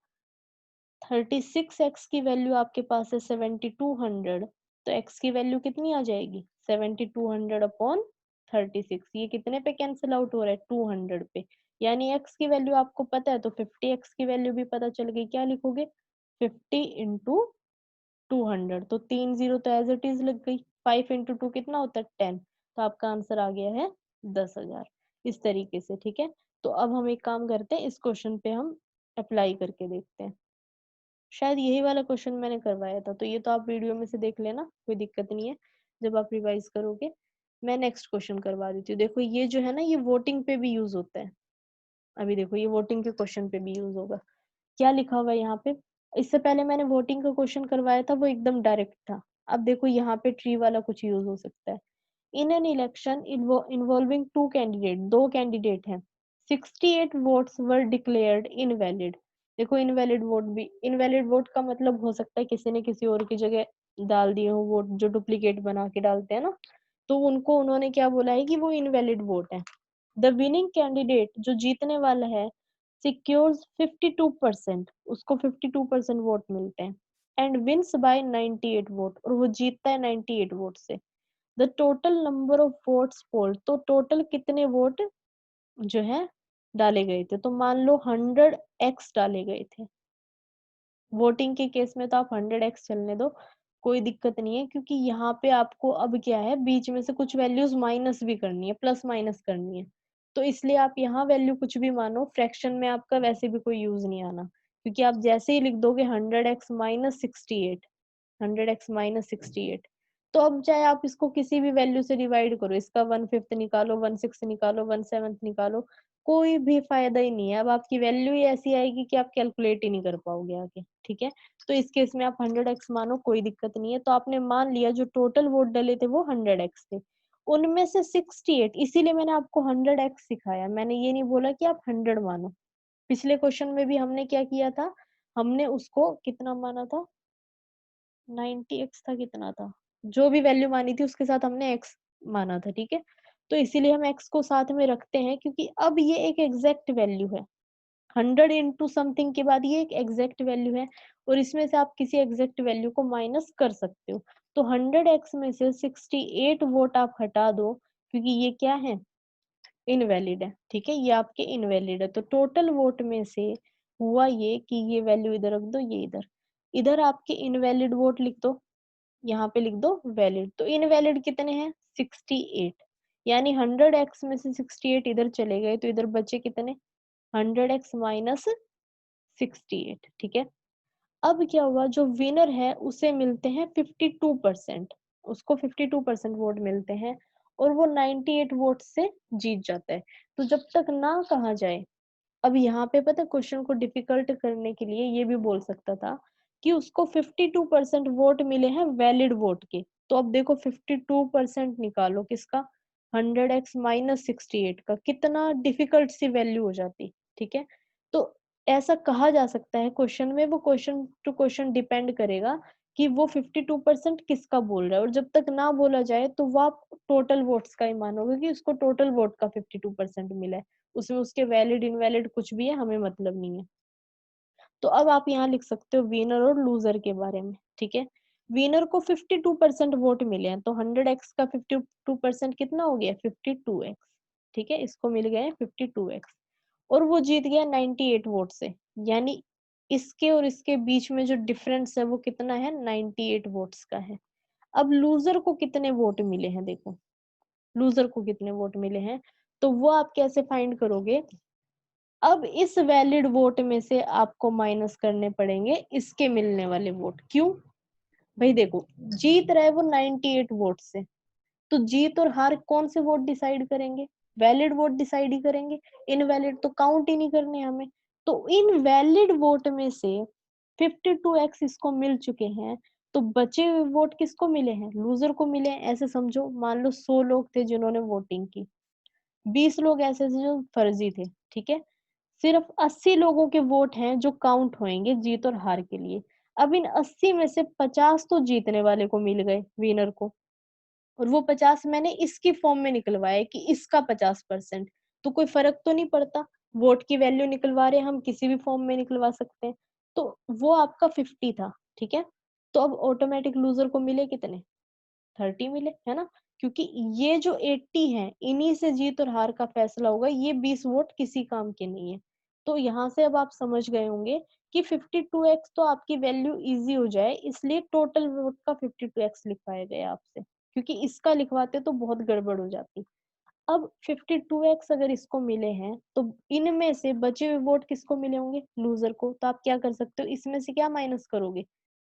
36x की वैल्यू आपके पास है 7200, तो x की वैल्यू कितनी आ जाएगी, 7200 अपॉन 36, ये कितने पे कैंसिल आउट हो रहा है, 200 पे, यानी x की वैल्यू आपको पता है, तो 50x की वैल्यू भी पता चल गई, क्या लिखोगे, 50 इंटू 200, तो 3 जीरो तो एज इट इज लग गई, 5 इंटू 2 कितना होता है, 10, तो आपका आंसर आ गया है 10,000, इस तरीके से, ठीक है। तो अब हम एक काम करते हैं, इस क्वेश्चन पे हम अप्लाई करके देखते हैं, शायद यही वाला क्वेश्चन मैंने करवाया था, तो ये तो आप वीडियो में से देख लेना, कोई दिक्कत नहीं है, जब आप रिवाइज करोगे। मैं नेक्स्ट क्वेश्चन करवा देती हूँ, देखो ये जो है ना, ये वोटिंग पे भी यूज होता है, अभी देखो ये वोटिंग के क्वेश्चन पे भी यूज होगा। क्या लिखा हुआ है यहाँ पे, इससे पहले मैंने वोटिंग का क्वेश्चन करवाया था, वो एकदम डायरेक्ट था। अब देखो यहाँ पे ट्री वाला कुछ यूज हो सकता है। In an election involving two candidate, दो कैंडिडेट हैं, 68 वोट्स वर डिक्लेयर्ड इनवैलिड। देखो इनवैलिड वोट भी, इनवैलिड वोट का मतलब हो सकता है किसी ने किसी और की जगह डाल दिए हो वोट, जो डुप्लीकेट बना के डालते हैं ना, तो उनको उन्होंने क्या बोला है कि वो इनवैलिड वोट है। द विनिंग कैंडिडेट, जो जीतने वाला है, सिक्योर्स 52%, उसको 52% वोट मिलते हैं, एंड विन्स बाय 98 वोट, और वो जीतता है 98 वोट से। The total number of votes poll, तो टोटल कितने वोट जो है डाले गए थे, तो मान लो 100x डाले गए थे। वोटिंग के केस में तो आप 100x चलने दो, कोई दिक्कत नहीं है, क्योंकि यहाँ पे आपको अब क्या है, बीच में से कुछ वैल्यूज माइनस भी करनी है, प्लस माइनस करनी है, तो इसलिए आप यहाँ वैल्यू कुछ भी मानो, फ्रैक्शन में आपका वैसे भी कोई यूज नहीं आना, क्योंकि आप जैसे ही लिख दोगे 100x माइनस 68, 100x माइनस 68, तो अब चाहे आप इसको किसी भी वैल्यू से डिवाइड करो, इसका 1/5 निकालो, 1/6 निकालो, 1/7 निकालो, कोई भी फायदा ही नहीं है। अब आपकी वैल्यू ही ऐसी आएगी कि आप कैलकुलेट ही नहीं कर पाओगे आगे, ठीक है। तो इस केस में आप 100x मानो, कोई दिक्कत नहीं है। तो आपने मान लिया जो टोटल वोट डले थे वो 100x थे, उनमें से 68, इसीलिए मैंने आपको 100x सिखाया, मैंने ये नहीं बोला कि आप 100 मानो। पिछले क्वेश्चन में भी हमने क्या किया था, हमने उसको कितना माना था, 90x था, कितना था, जो भी वैल्यू मानी थी उसके साथ हमने x माना था, ठीक है। तो इसीलिए हम x को साथ में रखते हैं, क्योंकि अब ये एक एग्जैक्ट वैल्यू है, 100 इंटू समथिंग के बाद ये एक एग्जैक्ट वैल्यू है, और इसमें से आप किसी एग्जैक्ट वैल्यू को माइनस कर सकते हो। तो 100x में से 68 वोट आप हटा दो, क्योंकि ये क्या है, इनवैलिड है, ठीक है, ये आपके इनवैलिड है। तो टोटल वोट में से हुआ ये कि ये वैल्यू इधर रख दो, ये इधर, इधर आपके इनवैलिड वोट लिख दो, यहाँ पे लिख दो वैलिड। तो इनवैलिड कितने हैं, 68, यानी 100x में से 68 इधर चले गए, तो इधर बचे कितने, 100x माइनस 68, ठीक है। अब क्या हुआ, जो विनर है उसे मिलते हैं 52%, उसको 52% वोट मिलते हैं, और वो 98 वोट से जीत जाता है। तो जब तक ना कहा जाए, अब यहाँ पे पता है क्वेश्चन को डिफिकल्ट करने के लिए ये भी बोल सकता था कि उसको 52% वोट मिले हैं वैलिड वोट के, तो अब देखो 52% निकालो किसका, 100x माइनस 68 का, कितना डिफिकल्ट सी वैल्यू हो जाती, ठीक है। तो ऐसा कहा जा सकता है क्वेश्चन में, वो क्वेश्चन टू क्वेश्चन डिपेंड करेगा कि वो 52% किसका बोल रहा है, और जब तक ना बोला जाए तो वो आप टोटल वोट्स का ही मानोगे कि उसको टोटल वोट का 52% मिला है, उसमें उसके वैलिड इनवैलिड कुछ भी है, हमें मतलब नहीं है। तो अब आप यहाँ लिख सकते हो विनर और लूजर के बारे में, ठीक है। विनर को 52% वोट मिले हैं, तो 100x का 52% कितना हो गया, 52x, ठीक है, इसको मिल गए 52x, और वो जीत गया 98 वोट से, यानी इसके और इसके बीच में जो डिफरेंस है वो कितना है, 98 वोट्स का है। अब लूजर को कितने वोट मिले हैं, देखो लूजर को कितने वोट मिले हैं, तो वो आप कैसे फाइंड करोगे, अब इस वैलिड वोट में से आपको माइनस करने पड़ेंगे इसके मिलने वाले वोट, क्यों, भाई देखो जीत रहा है वो 98 वोट से, तो जीत और हार कौन से वोट डिसाइड करेंगे, वैलिड वोट डिसाइड ही करेंगे, इनवैलिड तो काउंट ही नहीं करने हमें। तो इन वैलिड वोट में से 52x इसको मिल चुके हैं, तो बचे हुए वोट किसको मिले हैं, लूजर को मिले हैं। ऐसे समझो, मान लो 100 लोग थे जिन्होंने वोटिंग की, 20 लोग ऐसे थे जो फर्जी थे, ठीक है, सिर्फ 80 लोगों के वोट हैं जो काउंट होंगे जीत और हार के लिए। अब इन 80 में से 50 तो जीतने वाले को मिल गए, विनर को, और वो 50 मैंने इसकी फॉर्म में निकलवाया कि इसका 50%, तो कोई फर्क तो नहीं पड़ता, वोट की वैल्यू निकलवा रहे हम किसी भी फॉर्म में निकलवा सकते हैं। तो वो आपका 50 था, ठीक है। तो अब ऑटोमेटिक लूजर को मिले कितने, 30 मिले, है ना, क्योंकि ये जो 80 है इन्हीं से जीत और हार का फैसला होगा, ये 20 वोट किसी काम के नहीं है। तो यहाँ से अब आप समझ गए होंगे कि 52x तो आपकी वैल्यू इजी हो जाए, इसलिए टोटल वोट का 52x लिखवाया गया आपसे, क्योंकि इसका लिखवाते तो बहुत गड़बड़ हो जाती। अब 52x अगर इसको मिले हैं, तो इनमें से बचे हुए वोट किसको मिले होंगे, लूजर को। तो आप क्या कर सकते हो, इसमें से क्या माइनस करोगे,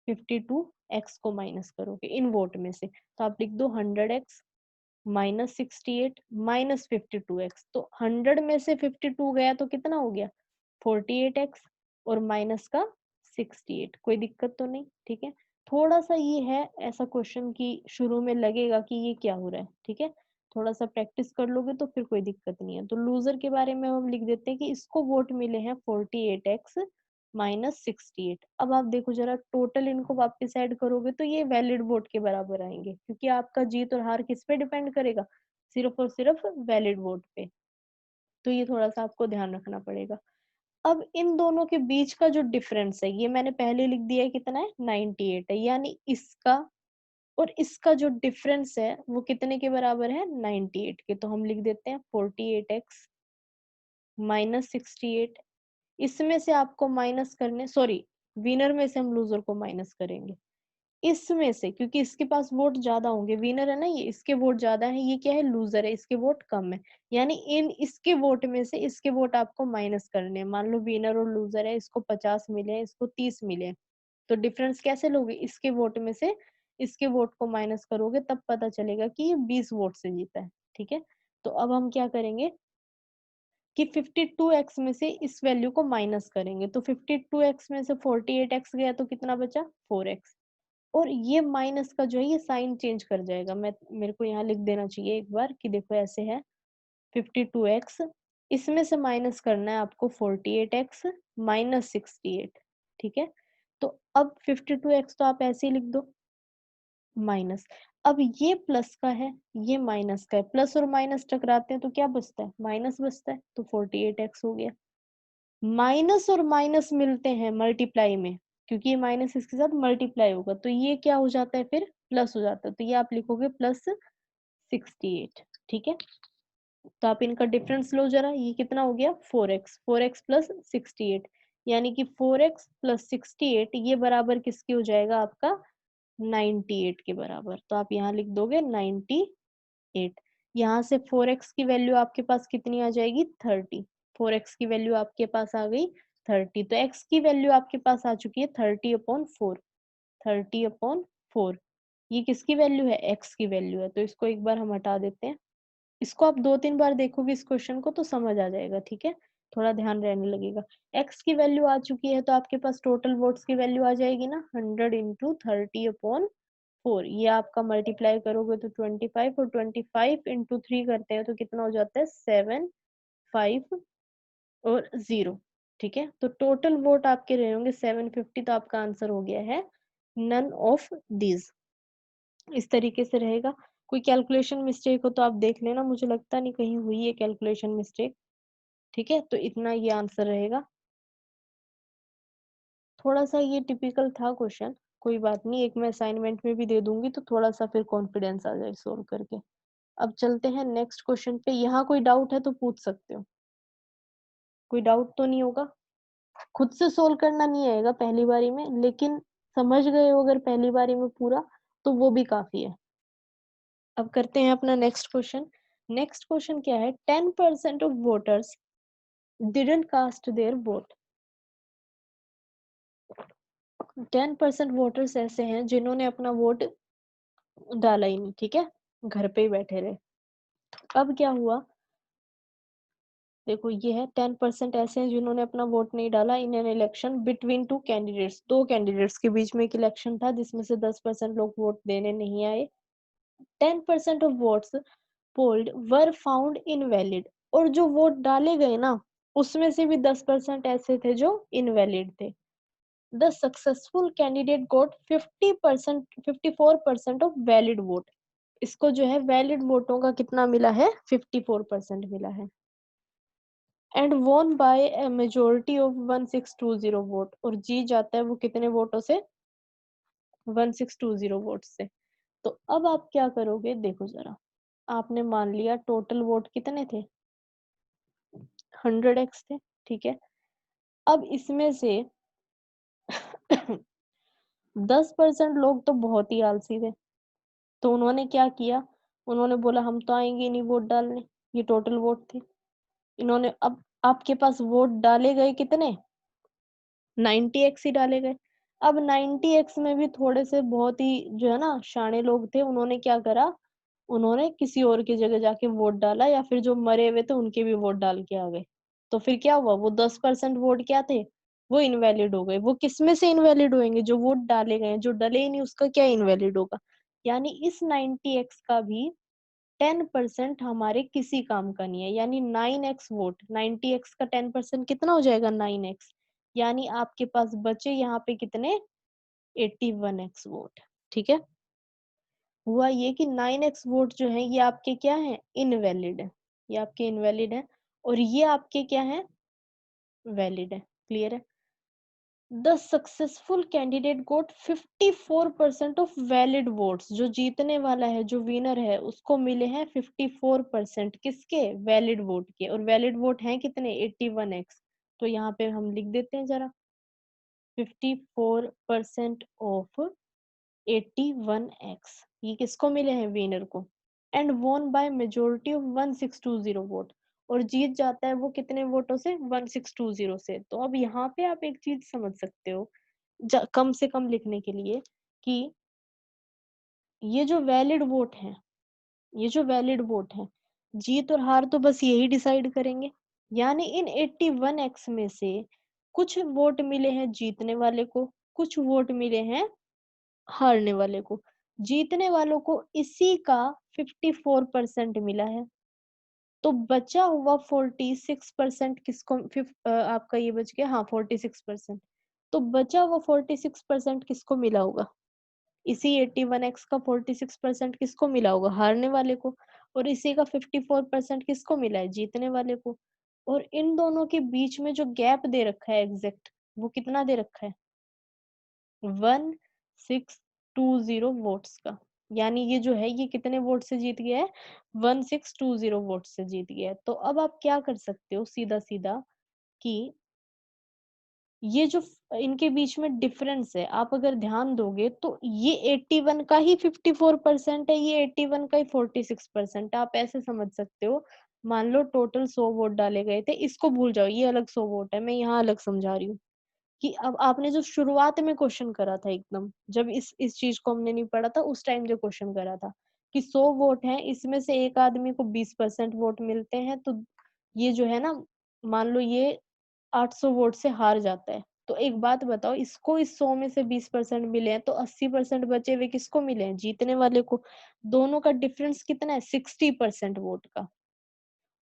52x को माइनस करोगे इन वोट में से, तो आप लिख दो 100x माइनस 68 माइनस 52x, तो 100 में से 52 गया तो कितना हो गया, 48x, और माइनस का 68, कोई दिक्कत तो नहीं, ठीक है। थोड़ा सा ये है ऐसा क्वेश्चन की शुरू में लगेगा कि ये क्या हो रहा है, ठीक है, थोड़ा सा प्रैक्टिस कर लोगे तो फिर कोई दिक्कत नहीं है। तो लूजर के बारे में हम लिख देते हैं कि इसको वोट मिले हैं 48x माइनस 68। अब आप देखो जरा टोटल इनको वापस ऐड करोगे तो ये वैलिड वोट के बराबर आएंगे, क्योंकि आपका जीत और हार किस पे डिपेंड करेगा, सिर्फ और सिर्फ वैलिड वोट पे। तो ये थोड़ा सा आपको ध्यान रखना पड़ेगा। अब इन दोनों के बीच का जो डिफरेंस है, ये मैंने पहले लिख दिया है, कितना है 98 है, यानी इसका और इसका जो डिफरेंस है वो कितने के बराबर है 98 के। तो हम लिख देते हैं 48x माइनस 68। इसमें से आपको माइनस करने, सॉरी विनर में से हम लूजर को माइनस करेंगे। इसमें से, क्योंकि इसके पास वोट ज्यादा होंगे, विनर है ना ये, इसके वोट ज्यादा है, ये क्या है लूजर है, इसके वोट कम है, यानी इन इसके वोट में से इसके वोट आपको माइनस करने हैं। मान लो विनर और लूजर है, इसको 50 मिले हैं, इसको 30 मिले हैं, तो डिफरेंस कैसे लोगे, इसके वोट में से इसके वोट को माइनस करोगे, तब पता चलेगा कि ये 20 वोट से जीता है। ठीक है, तो अब हम क्या करेंगे कि 52x में से इस वैल्यू को माइनस करेंगे, तो 52x में से 48x गया तो कितना बचा 4x। और ये माइनस का जो है ये साइन चेंज कर जाएगा, मैं मेरे को यहाँ लिख देना चाहिए एक बार कि देखो ऐसे है 52x, इसमें से माइनस करना है आपको 48x माइनस 68। ठीक है, तो अब 52x तो आप ऐसे ही लिख दो माइनस, अब ये प्लस का है ये माइनस का है, प्लस और माइनस टकराते हैं तो क्या बचता है माइनस बचता है, तो 48x हो गया। माइनस और माइनस मिलते हैं मल्टीप्लाई में, क्योंकि ये माइनस इसके साथ मल्टीप्लाई होगा, तो ये क्या हो जाता है फिर प्लस हो जाता है, तो ये आप लिखोगे प्लस 68। ठीक है, तो आप इनका डिफरेंस लो जरा, ये कितना हो गया 4x प्लस 68, यानी कि 4x प्लस 68 ये बराबर किसके हो जाएगा आपका 98 के बराबर। तो आप यहाँ लिख दोगे 98। यहाँ से 4x की वैल्यू आपके पास कितनी आ जाएगी 30, 4x की वैल्यू आपके पास आ गई 30, तो x की वैल्यू आपके पास आ चुकी है 30/4, 30/4। ये किसकी वैल्यू है x की वैल्यू है, तो इसको एक बार हम हटा देते हैं। इसको आप 2-3 बार देखोगे इस क्वेश्चन को तो समझ आ जाएगा। ठीक है, थोड़ा ध्यान रहने लगेगा। x की वैल्यू आ चुकी है तो आपके पास टोटल वोट्स की वैल्यू आ जाएगी ना 100 इंटू 30/4, ये आपका मल्टीप्लाई करोगे तो 25, और 25 इंटू 3 करते हैं तो कितना हो जाता है 7, 5 और 0। ठीक है, तो टोटल वोट आपके रहे होंगे 750, तो आपका आंसर हो गया है नन ऑफ दीज। इस तरीके से रहेगा। कोई कैलकुलेशन मिस्टेक हो तो आप देख लेना, मुझे लगता नहीं कहीं हुई है कैलकुलेशन मिस्टेक। ठीक है, तो इतना ये आंसर रहेगा। थोड़ा सा ये टिपिकल था क्वेश्चन, कोई बात नहीं, एक मैं असाइनमेंट में भी दे दूंगी तो थोड़ा सा फिर कॉन्फिडेंस आ जाए सोल्व करके। अब चलते हैं नेक्स्ट क्वेश्चन पे। यहाँ कोई डाउट है तो पूछ सकते हो, कोई डाउट तो नहीं होगा। खुद से सोल्व करना नहीं आएगा पहली बारी में, लेकिन समझ गए हो अगर पहली बारी में पूरा, तो वो भी काफी है। अब करते हैं अपना नेक्स्ट क्वेश्चन। नेक्स्ट क्वेश्चन क्या है, 10% of voters didn't cast their vote. 10% voters ऐसे हैं जिन्होंने अपना वोट डाला ही नहीं। ठीक है, घर पे ही बैठे रहे। अब क्या हुआ, देखो ये है 10% ऐसे हैं जिन्होंने अपना वोट नहीं डाला इन an election between two candidates. दो कैंडिडेट्स के बीच में एक इलेक्शन था जिसमें से 10% लोग वोट देने नहीं आए। 10% of votes polled were found invalid, और जो वोट डाले गए ना उसमें से भी 10% ऐसे थे जो इनवैलिड थे। The successful candidate got 50%, 54% of valid vote. इसको जो है वैलिड वोटों का कितना मिला है 54% मिला है। And won by a majority of 1620 vote, और जीत जाता है वो कितने वोटों से 1620 वोट से। तो अब आप क्या करोगे, देखो जरा, आपने मान लिया टोटल वोट कितने थे 100x थे। ठीक है, अब इसमें से 10% लोग तो बहुत ही आलसी थे, तो उन्होंने क्या किया, उन्होंने बोला हम तो आएंगे नहीं वोट डालने, ये टोटल वोट थे। इन्होंने, अब आपके पास वोट डाले गए कितने 90x ही डाले गए। अब 90x में भी थोड़े से बहुत ही जो है ना शाणे लोग थे, उन्होंने क्या करा, उन्होंने किसी और की जगह जाके वोट डाला, या फिर जो मरे हुए थे उनके भी वोट डाल के आ गए। तो फिर क्या हुआ, वो 10% वोट क्या थे, वो इनवैलिड हो गए। वो किस में से इनवैलिड होंगे, जो वोट डाले गए, जो डले ही नहीं उसका क्या इनवैलिड होगा। यानी इस 90x का भी 10% हमारे किसी काम का नहीं है, यानी 9x वोट, 90x का 10% कितना हो जाएगा 9x, यानी आपके पास बचे यहाँ पे कितने 81x वोट। ठीक है, हुआ ये कि 9x वोट जो है ये आपके क्या है इनवैलिड है, ये आपके इनवैलिड है, और ये आपके क्या है वैलिड है। क्लियर है? The successful candidate got 54% of valid votes. जो जीतने वाला है, जो विनर है, उसको मिले हैं 54% किसके? वैलिड वोट के। और वैलिड वोट हैं कितने? 81x। तो यहाँ पे हम लिख देते हैं जरा, 54% ऑफ 81x, ये किसको मिले हैं? विनर को। And won by majority of 1620 vote. और जीत जाता है वो कितने वोटों से? 1620 से। तो अब यहाँ पे आप एक चीज समझ सकते हो, कम से कम लिखने के लिए, कि ये जो वैलिड वोट है, ये जो वैलिड वोट है, जीत और हार तो बस यही डिसाइड करेंगे। यानी इन 81x में से कुछ वोट मिले हैं जीतने वाले को, कुछ वोट मिले हैं हारने वाले को। जीतने वालों को इसी का 54% मिला है। तो बचा हुआ 46% किसको? आपका ये बच गया, हाँ 46%। तो बचा हुआ 46% किसको मिला होगा? इसी 81x का 46% किसको मिला होगा? हारने वाले को। और इसी का 54% किसको मिला है? जीतने वाले को। और इन दोनों के बीच में जो गैप दे रखा है एग्जैक्ट, वो कितना दे रखा है? 1620 वोट्स का। यानी ये जो है, ये कितने वोट से जीत गया है? 1620 वोट से जीत गया है। तो अब आप क्या कर सकते हो सीधा सीधा, कि ये जो इनके बीच में डिफरेंस है, आप अगर ध्यान दोगे तो ये 81 का ही 54% है, ये 81 का ही 46% है। आप ऐसे समझ सकते हो, मान लो टोटल 100 वोट डाले गए थे, इसको भूल जाओ, ये अलग 100 वोट है, मैं यहाँ अलग समझा रही हूँ। कि अब आपने जो शुरुआत में क्वेश्चन करा था, एकदम जब इस चीज को हमने नहीं पढ़ा था, उस टाइम जो क्वेश्चन करा था, कि 100 वोट हैं, इसमें से एक आदमी को 20% वोट मिलते हैं, तो ये जो है ना, मान लो ये 800 वोट से हार जाता है। तो एक बात बताओ, इसको इस 100 में से 20% मिले हैं, तो 80% बचे हुए किसको मिले हैं? जीतने वाले को। दोनों का डिफरेंस कितना है? 60% वोट का।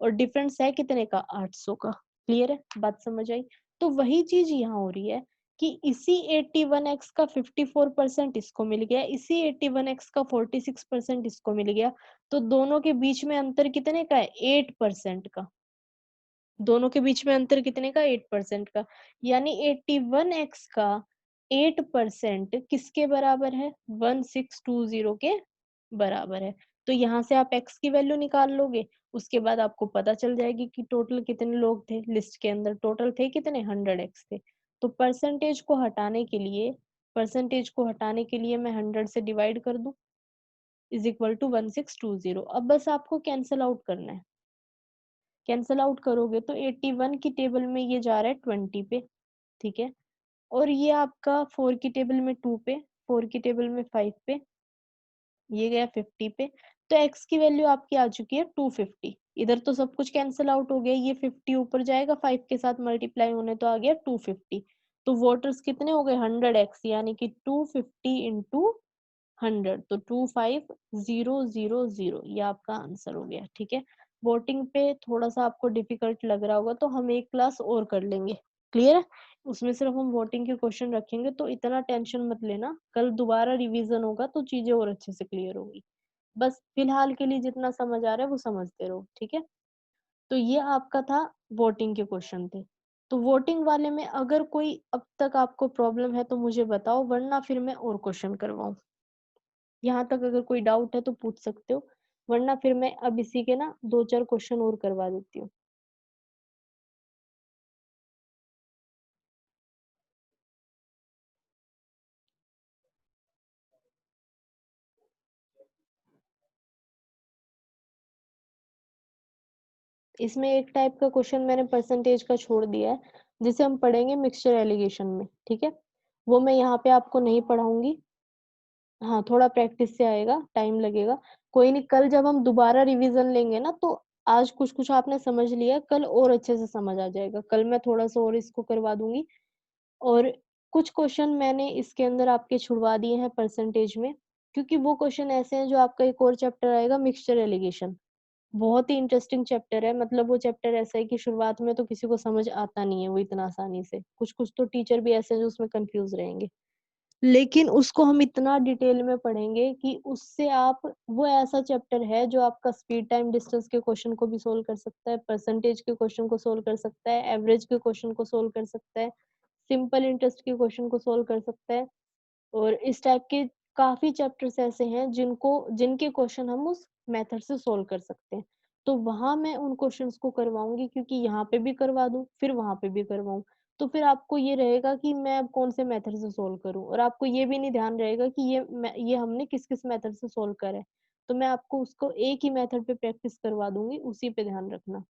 और डिफरेंस है कितने का? 800 का। क्लियर है? बात समझ आई? तो वही चीज यहाँ हो रही है, कि इसी 81x का 54% इसको मिल गया, इसी 81x का 46% इसको मिल गया। तो दोनों के बीच में अंतर कितने का है? 8% का। दोनों के बीच में अंतर कितने का? 8% का। यानी 81x का 8% किसके बराबर है? 1620 के बराबर है। तो यहाँ से आप x की वैल्यू निकाल लोगे, उसके बाद आपको पता चल जाएगी कि टोटल कितने लोग थे लिस्ट के अंदर। टोटल थे कितने? 100x थे। तो परसेंटेज को हटाने के लिए मैं 100 से डिवाइड कर दूं, इज इक्वल टू 1620। अब बस आपको कैंसल आउट करना है। कैंसल आउट करोगे तो 81 की टेबल में ये जा रहा है 20 पे, ठीक है। और ये आपका 4 की टेबल में 2 पे, 4 की टेबल में 5 पे, ये गया 50 पे। तो x की वैल्यू आपकी आ चुकी है 250। इधर तो सब कुछ कैंसल आउट हो गया, ये 50 ऊपर जाएगा 5 के साथ मल्टीप्लाई होने, तो आ गया 250। तो वोटर्स कितने हो गए? 100x, यानी कि 250 इंटू 100, तो 25000, ये आपका आंसर हो गया, ठीक है। वोटिंग पे थोड़ा सा आपको डिफिकल्ट लग रहा होगा, तो हम एक क्लास और कर लेंगे। क्लियर है? उसमें सिर्फ हम वोटिंग के क्वेश्चन रखेंगे, तो इतना टेंशन मत लेना, कल दोबारा रिवीजन होगा तो चीजें और अच्छे से क्लियर होगी। बस फिलहाल के लिए जितना समझ आ रहा है वो समझते रहो, ठीक है। तो ये आपका था, वोटिंग के क्वेश्चन थे। तो वोटिंग वाले में अगर कोई अब तक आपको प्रॉब्लम है तो मुझे बताओ, वरना फिर मैं और क्वेश्चन करवाऊं। यहाँ तक अगर कोई डाउट है तो पूछ सकते हो, वरना फिर मैं अब इसी के ना 2-4 क्वेश्चन और करवा देती हूँ। इसमें एक टाइप का क्वेश्चन मैंने परसेंटेज का छोड़ दिया है, जिसे हम पढ़ेंगे मिक्सचर एलिगेशन में, ठीक है। वो मैं यहाँ पे आपको नहीं पढ़ाऊंगी। हाँ, थोड़ा प्रैक्टिस से आएगा, टाइम लगेगा। कोई नहीं, कल जब हम दोबारा रिवीजन लेंगे ना, तो आज कुछ कुछ आपने समझ लिया, कल और अच्छे से समझ आ जाएगा। कल मैं थोड़ा सा और इसको करवा दूंगी। और कुछ क्वेश्चन मैंने इसके अंदर आपके छुड़वा दिए हैं परसेंटेज में, क्योंकि वो क्वेश्चन ऐसे हैं जो आपका एक और चैप्टर आएगा, मिक्सचर एलिगेशन। बहुत ही इंटरेस्टिंग चैप्टर है। मतलब वो चैप्टर ऐसा है कि शुरुआत में तो किसी को समझ आता नहीं है वो इतना आसानी से। कुछ कुछ तो टीचर भी ऐसे हैं जो उसमें कंफ्यूज रहेंगे। लेकिन उसको हम इतना डिटेल में पढ़ेंगे कि उससे आप, वो ऐसा चैप्टर है जो आपका स्पीड टाइम डिस्टेंस के क्वेश्चन को भी सोल्व कर सकता है, परसेंटेज के क्वेश्चन को सोल्व कर सकता है, एवरेज के क्वेश्चन को सोल्व कर सकता है, सिंपल इंटरेस्ट के क्वेश्चन को सोल्व कर सकता है। और इस टाइप के काफी चैप्टर्स ऐसे हैं जिनके क्वेश्चन हम उस मेथड से सोल्व कर सकते हैं। तो वहां मैं उन क्वेश्चंस को करवाऊंगी, क्योंकि यहाँ पे भी करवा दूं फिर वहां पे भी करवाऊं, तो फिर आपको ये रहेगा कि मैं अब कौन से मेथड से सोल्व करूं, और आपको ये भी नहीं ध्यान रहेगा कि ये हमने किस किस मेथड से सोल्व करा है। तो मैं आपको उसको एक ही मेथड पे प्रैक्टिस करवा दूंगी, उसी पे ध्यान रखना।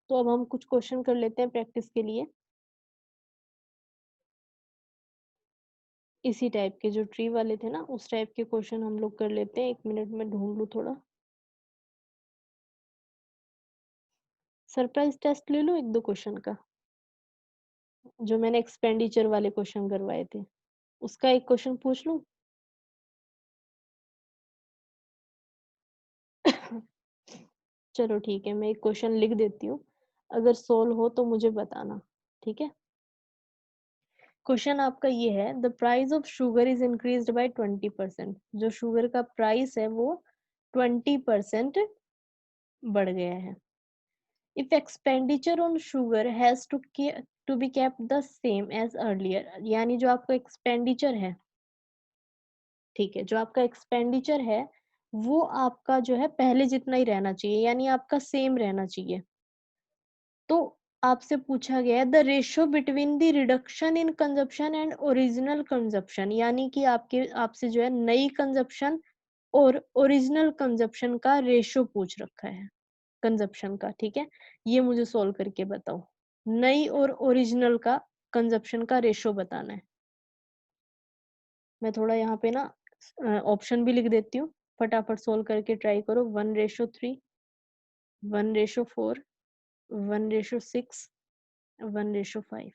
तो अब हम कुछ क्वेश्चन कर लेते हैं प्रैक्टिस के लिए। इसी टाइप के जो ट्री वाले थे ना, उस टाइप के क्वेश्चन हम लोग कर लेते हैं। 1 मिनट में ढूंढ लूं थोड़ा। सरप्राइज टेस्ट ले लो 1-2 क्वेश्चन का, जो मैंने एक्सपेंडिचर वाले क्वेश्चन करवाए थे, उसका एक क्वेश्चन पूछ लूं। चलो ठीक है, मैं एक क्वेश्चन लिख देती हूँ, अगर सोल्व हो तो मुझे बताना। ठीक है। क्वेश्चन आपका ये है, the price of sugar is increased by 20%। जो शुगर का प्राइस है वो 20% बढ़ गया है। If expenditure on sugar has to be kept the same as earlier, यानी जो आपका एक्सपेंडिचर है, ठीक है, जो आपका एक्सपेंडिचर है वो आपका जो है पहले जितना ही रहना चाहिए, यानी आपका सेम रहना चाहिए। तो आपसे पूछा गया है the ratio between the reduction in consumption and original consumption, यानी कि आपसे जो है नई कंजप्शन और ओरिजिनल कंजप्शन का रेशियो पूछ रखा है, कंजप्शन का। ठीक है, ये मुझे सोल्व करके बताओ। नई और ओरिजिनल का कंजप्शन का रेशियो बताना है। मैं थोड़ा यहाँ पे ना ऑप्शन भी लिख देती हूँ, फटाफट सोल्व करके ट्राई करो। 1:3, 1:4, 1:6, 1:5।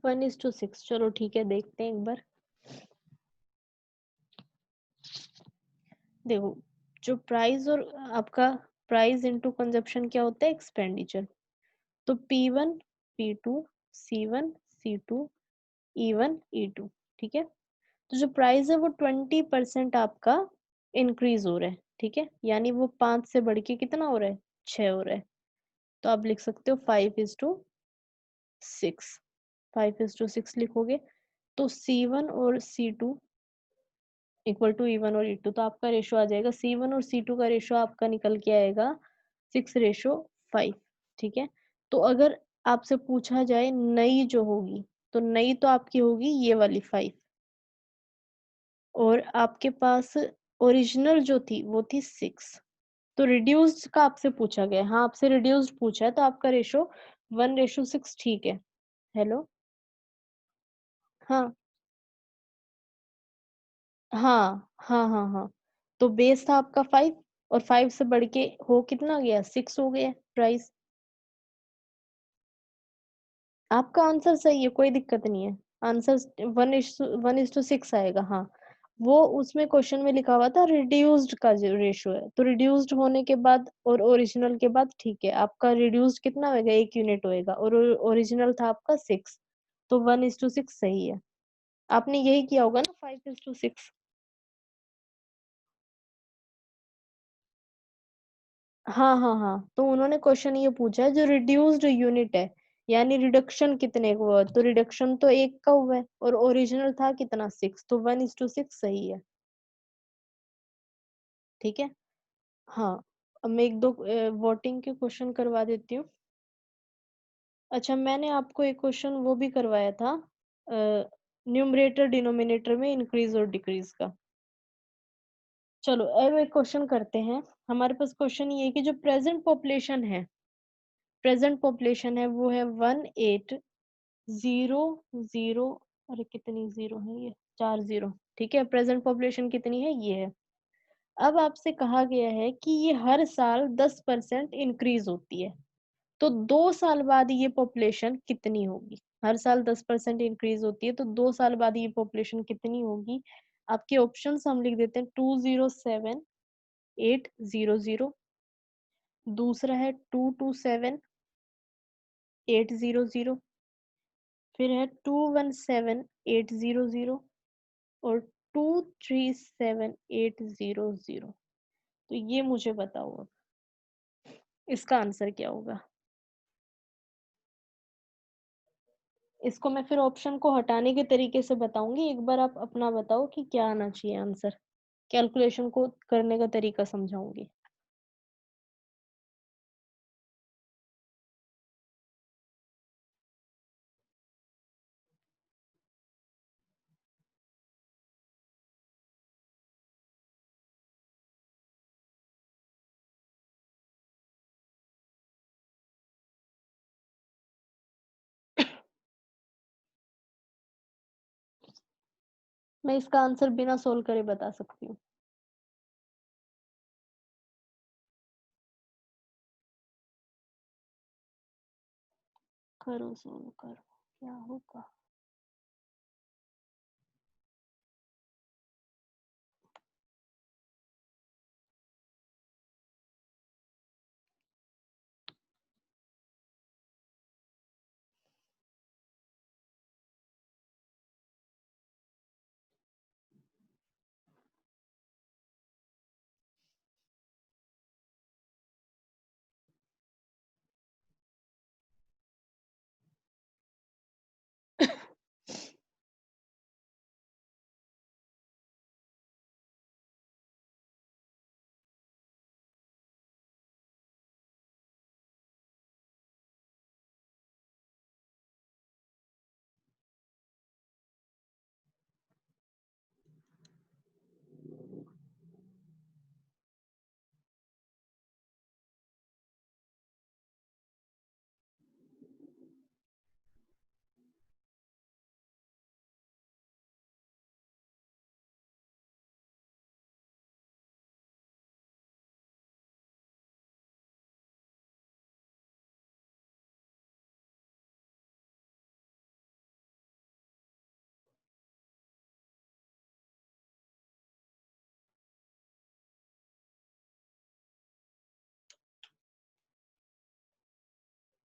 1:6, चलो ठीक है, देखते हैं एक बार। देखो, जो प्राइस और आपका प्राइस इंटू कंजप्शन क्या होता है, एक्सपेंडिचर। तो P1, P2, C1, C2, E1, E2। ठीक है। तो जो प्राइस है वो 20% आपका इंक्रीज हो रहा है। ठीक है, यानी वो 5 से बढ़ के कितना हो रहा है, 6 हो रहा है। तो आप लिख सकते हो 5:6। 5:6 लिखोगे तो C1 और C2 इक्वल टू E1 और E2, तो आपका रेशो आ जाएगा, C1 और C2 का रेशो आपका निकल के आएगा 6:5, ठीक है। तो अगर आपसे पूछा जाए नई जो होगी, तो नई तो आपकी होगी ये वाली 5, और आपके पास ओरिजिनल जो थी वो थी 6। तो रिड्यूस्ड का आपसे पूछा गया है। हाँ, आपसे रिड्यूस्ड पूछा है, तो आपका रेशो 1:6 ठीक है। हेलो? हाँ, हाँ, हाँ, हाँ, हाँ। तो बेस था आपका 5, और 5 से बढ़ के हो कितना गया? 6 हो गया प्राइस। आपका आंसर सही है, कोई दिक्कत नहीं है। आंसर 1:6 आएगा, हाँ। वो उसमें क्वेश्चन में लिखा हुआ था रिड्यूस्ड का जो रेशियो है, तो रिड्यूस्ड होने के बाद और ओरिजिनल के बाद ठीक है। आपका रिड्यूस्ड कितना होएगा? 1 यूनिट होएगा, और ओरिजिनल था आपका 6, तो 1:6 सही है। आपने यही किया होगा ना, 5:6। हाँ, हाँ, हाँ। तो उन्होंने क्वेश्चन ये पूछा है जो रिड्यूस्ड यूनिट है, यानी रिडक्शन कितने का हुआ, तो रिडक्शन तो 1 का हुआ है, और ओरिजिनल था कितना? 6, तो 1:6 सही है। ठीक है? हाँ। अब मैं 1-2 वोटिंग के क्वेश्चन करवा देती हूँ। अच्छा, मैंने आपको एक क्वेश्चन वो भी करवाया था, न्यूमरेटर डिनोमिनेटर में इंक्रीज और डिक्रीज का। चलो अब एक क्वेश्चन करते हैं। हमारे पास क्वेश्चन ये है कि जो प्रेजेंट पॉपुलेशन है वो है 1800। अरे कितनी जीरो है ये? 4 जीरो। ठीक है, प्रेजेंट पॉपुलेशन कितनी है? ये है। अब आपसे कहा गया है कि ये हर साल 10% इंक्रीज होती है, तो 2 साल बाद ये पॉपुलेशन कितनी होगी? हर साल 10% इंक्रीज होती है, तो 2 साल बाद ये पॉपुलेशन कितनी होगी? आपके ऑप्शंस हम लिख देते हैं। 207,800, दूसरा है 227,800, फिर है 217,800, और 237,800। तो ये मुझे बताओ अब इसका आंसर क्या होगा? इसको मैं फिर ऑप्शन को हटाने के तरीके से बताऊंगी, एक बार आप अपना बताओ कि क्या आना चाहिए आंसर। कैलकुलेशन को करने का तरीका समझाऊंगी। मैं इसका आंसर बिना सोल्व करे बता सकती हूँ। करो सोल्व करो, क्या होगा?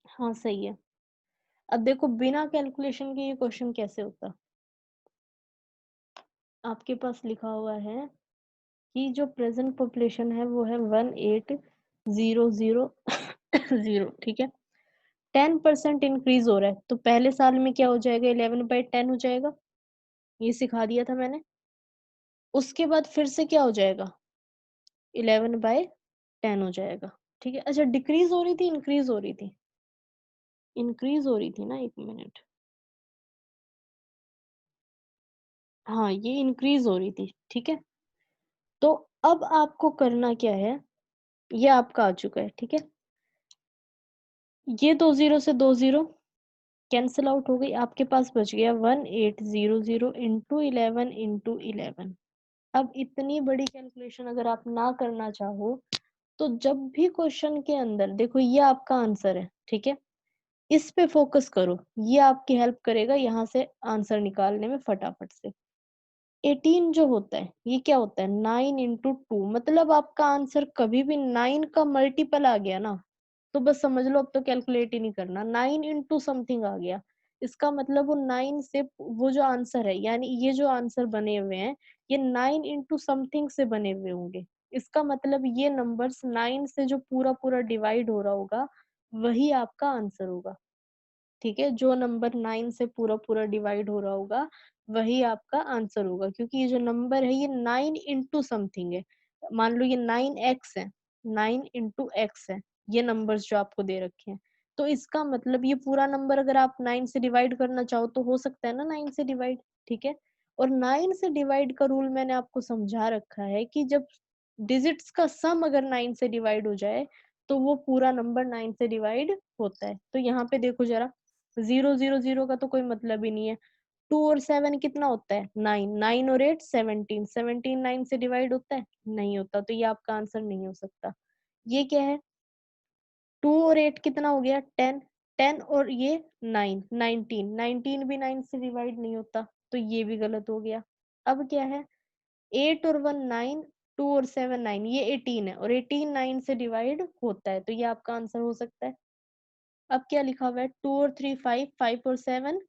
हाँ सही है। अब देखो, बिना कैलकुलेशन के ये क्वेश्चन कैसे होता? आपके पास लिखा हुआ है कि जो प्रेजेंट पॉपुलेशन है वो है 1800। ठीक है, 10% इंक्रीज हो रहा है, तो पहले साल में क्या हो जाएगा? 11/10 हो जाएगा, ये सिखा दिया था मैंने। उसके बाद फिर से क्या हो जाएगा? 11/10 हो जाएगा। ठीक है। अच्छा, डिक्रीज हो रही थी, इंक्रीज हो रही थी? इंक्रीज हो रही थी ना, 1 मिनट। हाँ, ये इंक्रीज हो रही थी, ठीक है। तो अब आपको करना क्या है, ये आपका आ चुका है, ठीक है। ये 2 0 से 2 0 कैंसिल आउट हो गई, आपके पास बच गया 1800 इंटू 11 इंटू 11। अब इतनी बड़ी कैलकुलेशन अगर आप ना करना चाहो, तो जब भी क्वेश्चन के अंदर देखो, ये आपका आंसर है, ठीक है, इस पे फोकस करो, ये आपकी हेल्प करेगा यहाँ से आंसर निकालने में फटाफट से। 18 जो होता है, ये क्या होता है, 9 इंटू 2, मतलब आपका आंसर कभी भी 9 का मल्टीपल आ गया ना, तो बस समझ लो अब तो कैलकुलेट ही नहीं करना, 9 इंटू समथिंग आ गया, इसका मतलब वो 9 से, वो जो आंसर है, यानी ये जो आंसर बने हुए हैं, ये 9 इंटू समथिंग से बने हुए होंगे। इसका मतलब ये नंबर्स 9 से जो पूरा पूरा डिवाइड हो रहा होगा, वही आपका आंसर होगा, ठीक है। जो नंबर 9 से पूरा पूरा डिवाइड हो रहा होगा, वही आपका आंसर होगा, क्योंकि ये जो नंबर है, ये 9 इंटू समथिंग है। मान लो ये 9x है, 9 इंटू एक्स है, ये नंबर्स जो आपको दे रखे हैं। तो इसका मतलब ये पूरा नंबर अगर आप 9 से डिवाइड करना चाहो, तो हो सकता है ना 9 से डिवाइड, ठीक है। और 9 से डिवाइड का रूल मैंने आपको समझा रखा है कि जब डिजिट्स का सम अगर 9 से डिवाइड हो जाए, तो वो पूरा नंबर 9 से डिवाइड होता है। तो यहाँ पे देखो जरा, 0 0 0 का तो कोई मतलब ही नहीं है। 2 और 7 कितना होता है, 9, 9 और 8 17, 17 9 से डिवाइड होता है, नहीं होता, तो ये आपका आंसर नहीं हो सकता। ये क्या है, 2 और 8 कितना हो गया, 10, 10 और ये 9, 19, 19 भी 9 से डिवाइड नहीं होता, तो ये भी गलत हो गया। अब क्या है, 8 और 1 9, 2 और 7 9, ये 18 है, और 18 9 से डिवाइड होता है, तो ये आपका आंसर हो सकता है। अब क्या लिखा हुआ है, 2 और 3 5, 5 और 7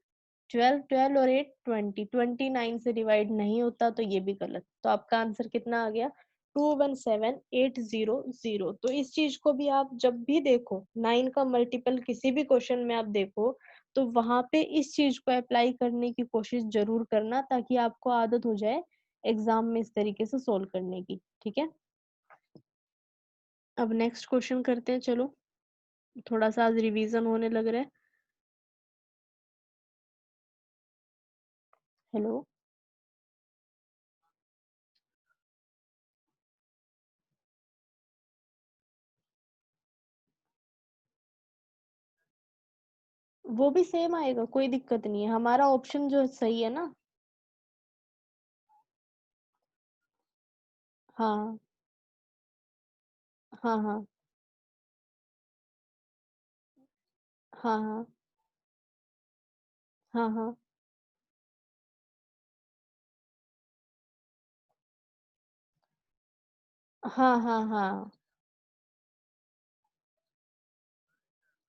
12, 12 और 8 20, 29 से डिवाइड नहीं होता, तो ये भी गलत। तो आपका आंसर कितना आ गया, 217 800। तो इस चीज को भी आप जब भी देखो, 9 का मल्टीपल किसी भी क्वेश्चन में आप देखो, तो वहां पे इस चीज को अप्लाई करने की कोशिश जरूर करना, ताकि आपको आदत हो जाए एग्जाम में इस तरीके से सोल्व करने की, ठीक है। अब नेक्स्ट क्वेश्चन करते हैं, चलो। थोड़ा सा आज रिवीजन होने लग रहा है। हेलो। वो भी सेम आएगा, कोई दिक्कत नहीं है, हमारा ऑप्शन जो सही है ना। हाँ हाँ हाँ हाँ हाँ हाँ हाँ हाँ हाँ हाँ,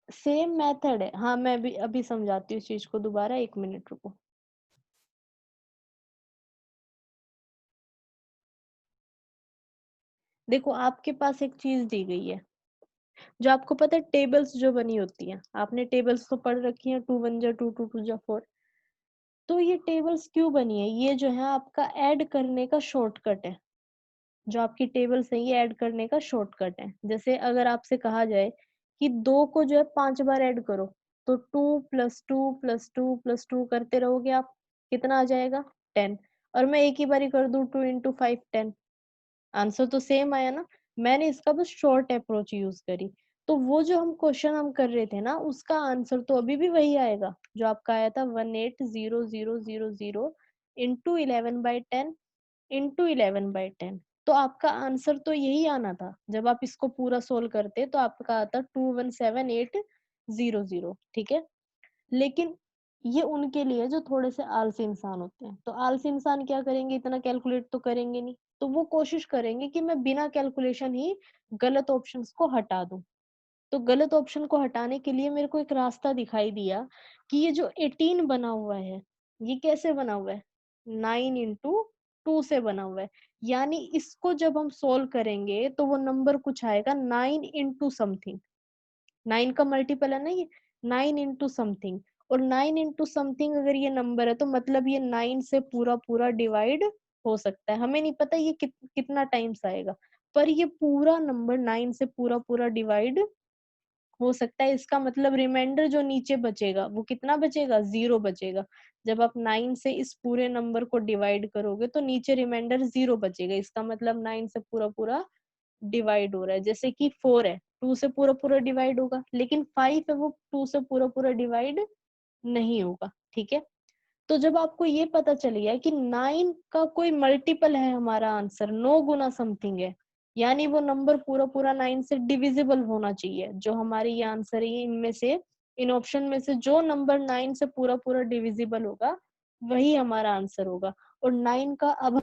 सेम मेथड है। हाँ, मैं भी अभी समझाती हूँ इस चीज को दोबारा, 1 मिनट रुको। देखो, आपके पास एक चीज दी गई है, जो आपको पता है, टेबल्स जो बनी होती हैं, आपने टेबल्स तो पढ़ रखी है, 2 1 जा 2, 2 2 जा 4। तो ये टेबल्स क्यों बनी है, ये जो है आपका ऐड करने का शॉर्टकट है। जो आपकी टेबल्स है, ये ऐड करने का शॉर्टकट है। जैसे अगर आपसे कहा जाए कि 2 को जो है 5 बार ऐड करो, तो 2 + 2 + 2 + 2 करते रहोगे आप, कितना आ जाएगा, 10। और मैं एक ही बारी कर दूं, 2 × 5 10, आंसर तो सेम आया ना। मैंने इसका बस शॉर्ट अप्रोच यूज करी। तो वो जो हम क्वेश्चन हम कर रहे थे ना, उसका आंसर तो अभी भी वही आएगा, जो आपका आया था, 180000 इंटू 11/10 इंटू 11/10। तो आपका आंसर तो यही आना था, जब आप इसको पूरा सोल्व करते, तो आपका आता 217 800, ठीक है। लेकिन ये उनके लिए जो थोड़े से आलसी इंसान होते हैं, तो आलसी इंसान क्या करेंगे, इतना कैलकुलेट तो करेंगे नहीं, तो वो कोशिश करेंगे कि मैं बिना कैलकुलेशन ही गलत ऑप्शंस को हटा दूं। तो गलत ऑप्शन को हटाने के लिए मेरे को एक रास्ता दिखाई दिया, कि ये जो 18 बना हुआ है, ये कैसे बना हुआ है, 9 × 2 से बना हुआ है। यानी इसको जब हम सोल्व करेंगे, तो वो नंबर कुछ आएगा 9 × समथिंग, 9 का मल्टीपल है ना ये, 9 × समथिंग। और 9 × समथिंग अगर ये नंबर है, तो मतलब ये 9 से पूरा पूरा डिवाइड हो सकता है, हमें नहीं पता ये कितना टाइम्स आएगा। पर ये पूरा नंबर 9 से पूरा पूरा डिवाइड हो सकता है। इसका मतलब रिमाइंडर जो नीचे बचेगा वो कितना बचेगा, 0 बचेगा। जब आप 9 से इस पूरे नंबर को डिवाइड करोगे तो नीचे रिमाइंडर 0 बचेगा। इसका मतलब 9 से पूरा पूरा डिवाइड हो रहा है। जैसे कि 4 है, 2 से पूरा पूरा डिवाइड होगा, लेकिन 5 है वो 2 से पूरा पूरा डिवाइड नहीं होगा। ठीक है, तो जब आपको ये पता चल गया कि 9 का कोई मल्टीपल है, हमारा आंसर 9 गुना समथिंग है, यानी वो नंबर पूरा पूरा 9 से डिविजिबल होना चाहिए। जो हमारी ये आंसर है, इनमें से, इन ऑप्शन में से जो नंबर 9 से पूरा पूरा डिविजिबल होगा वही हमारा आंसर होगा। और 9 का अब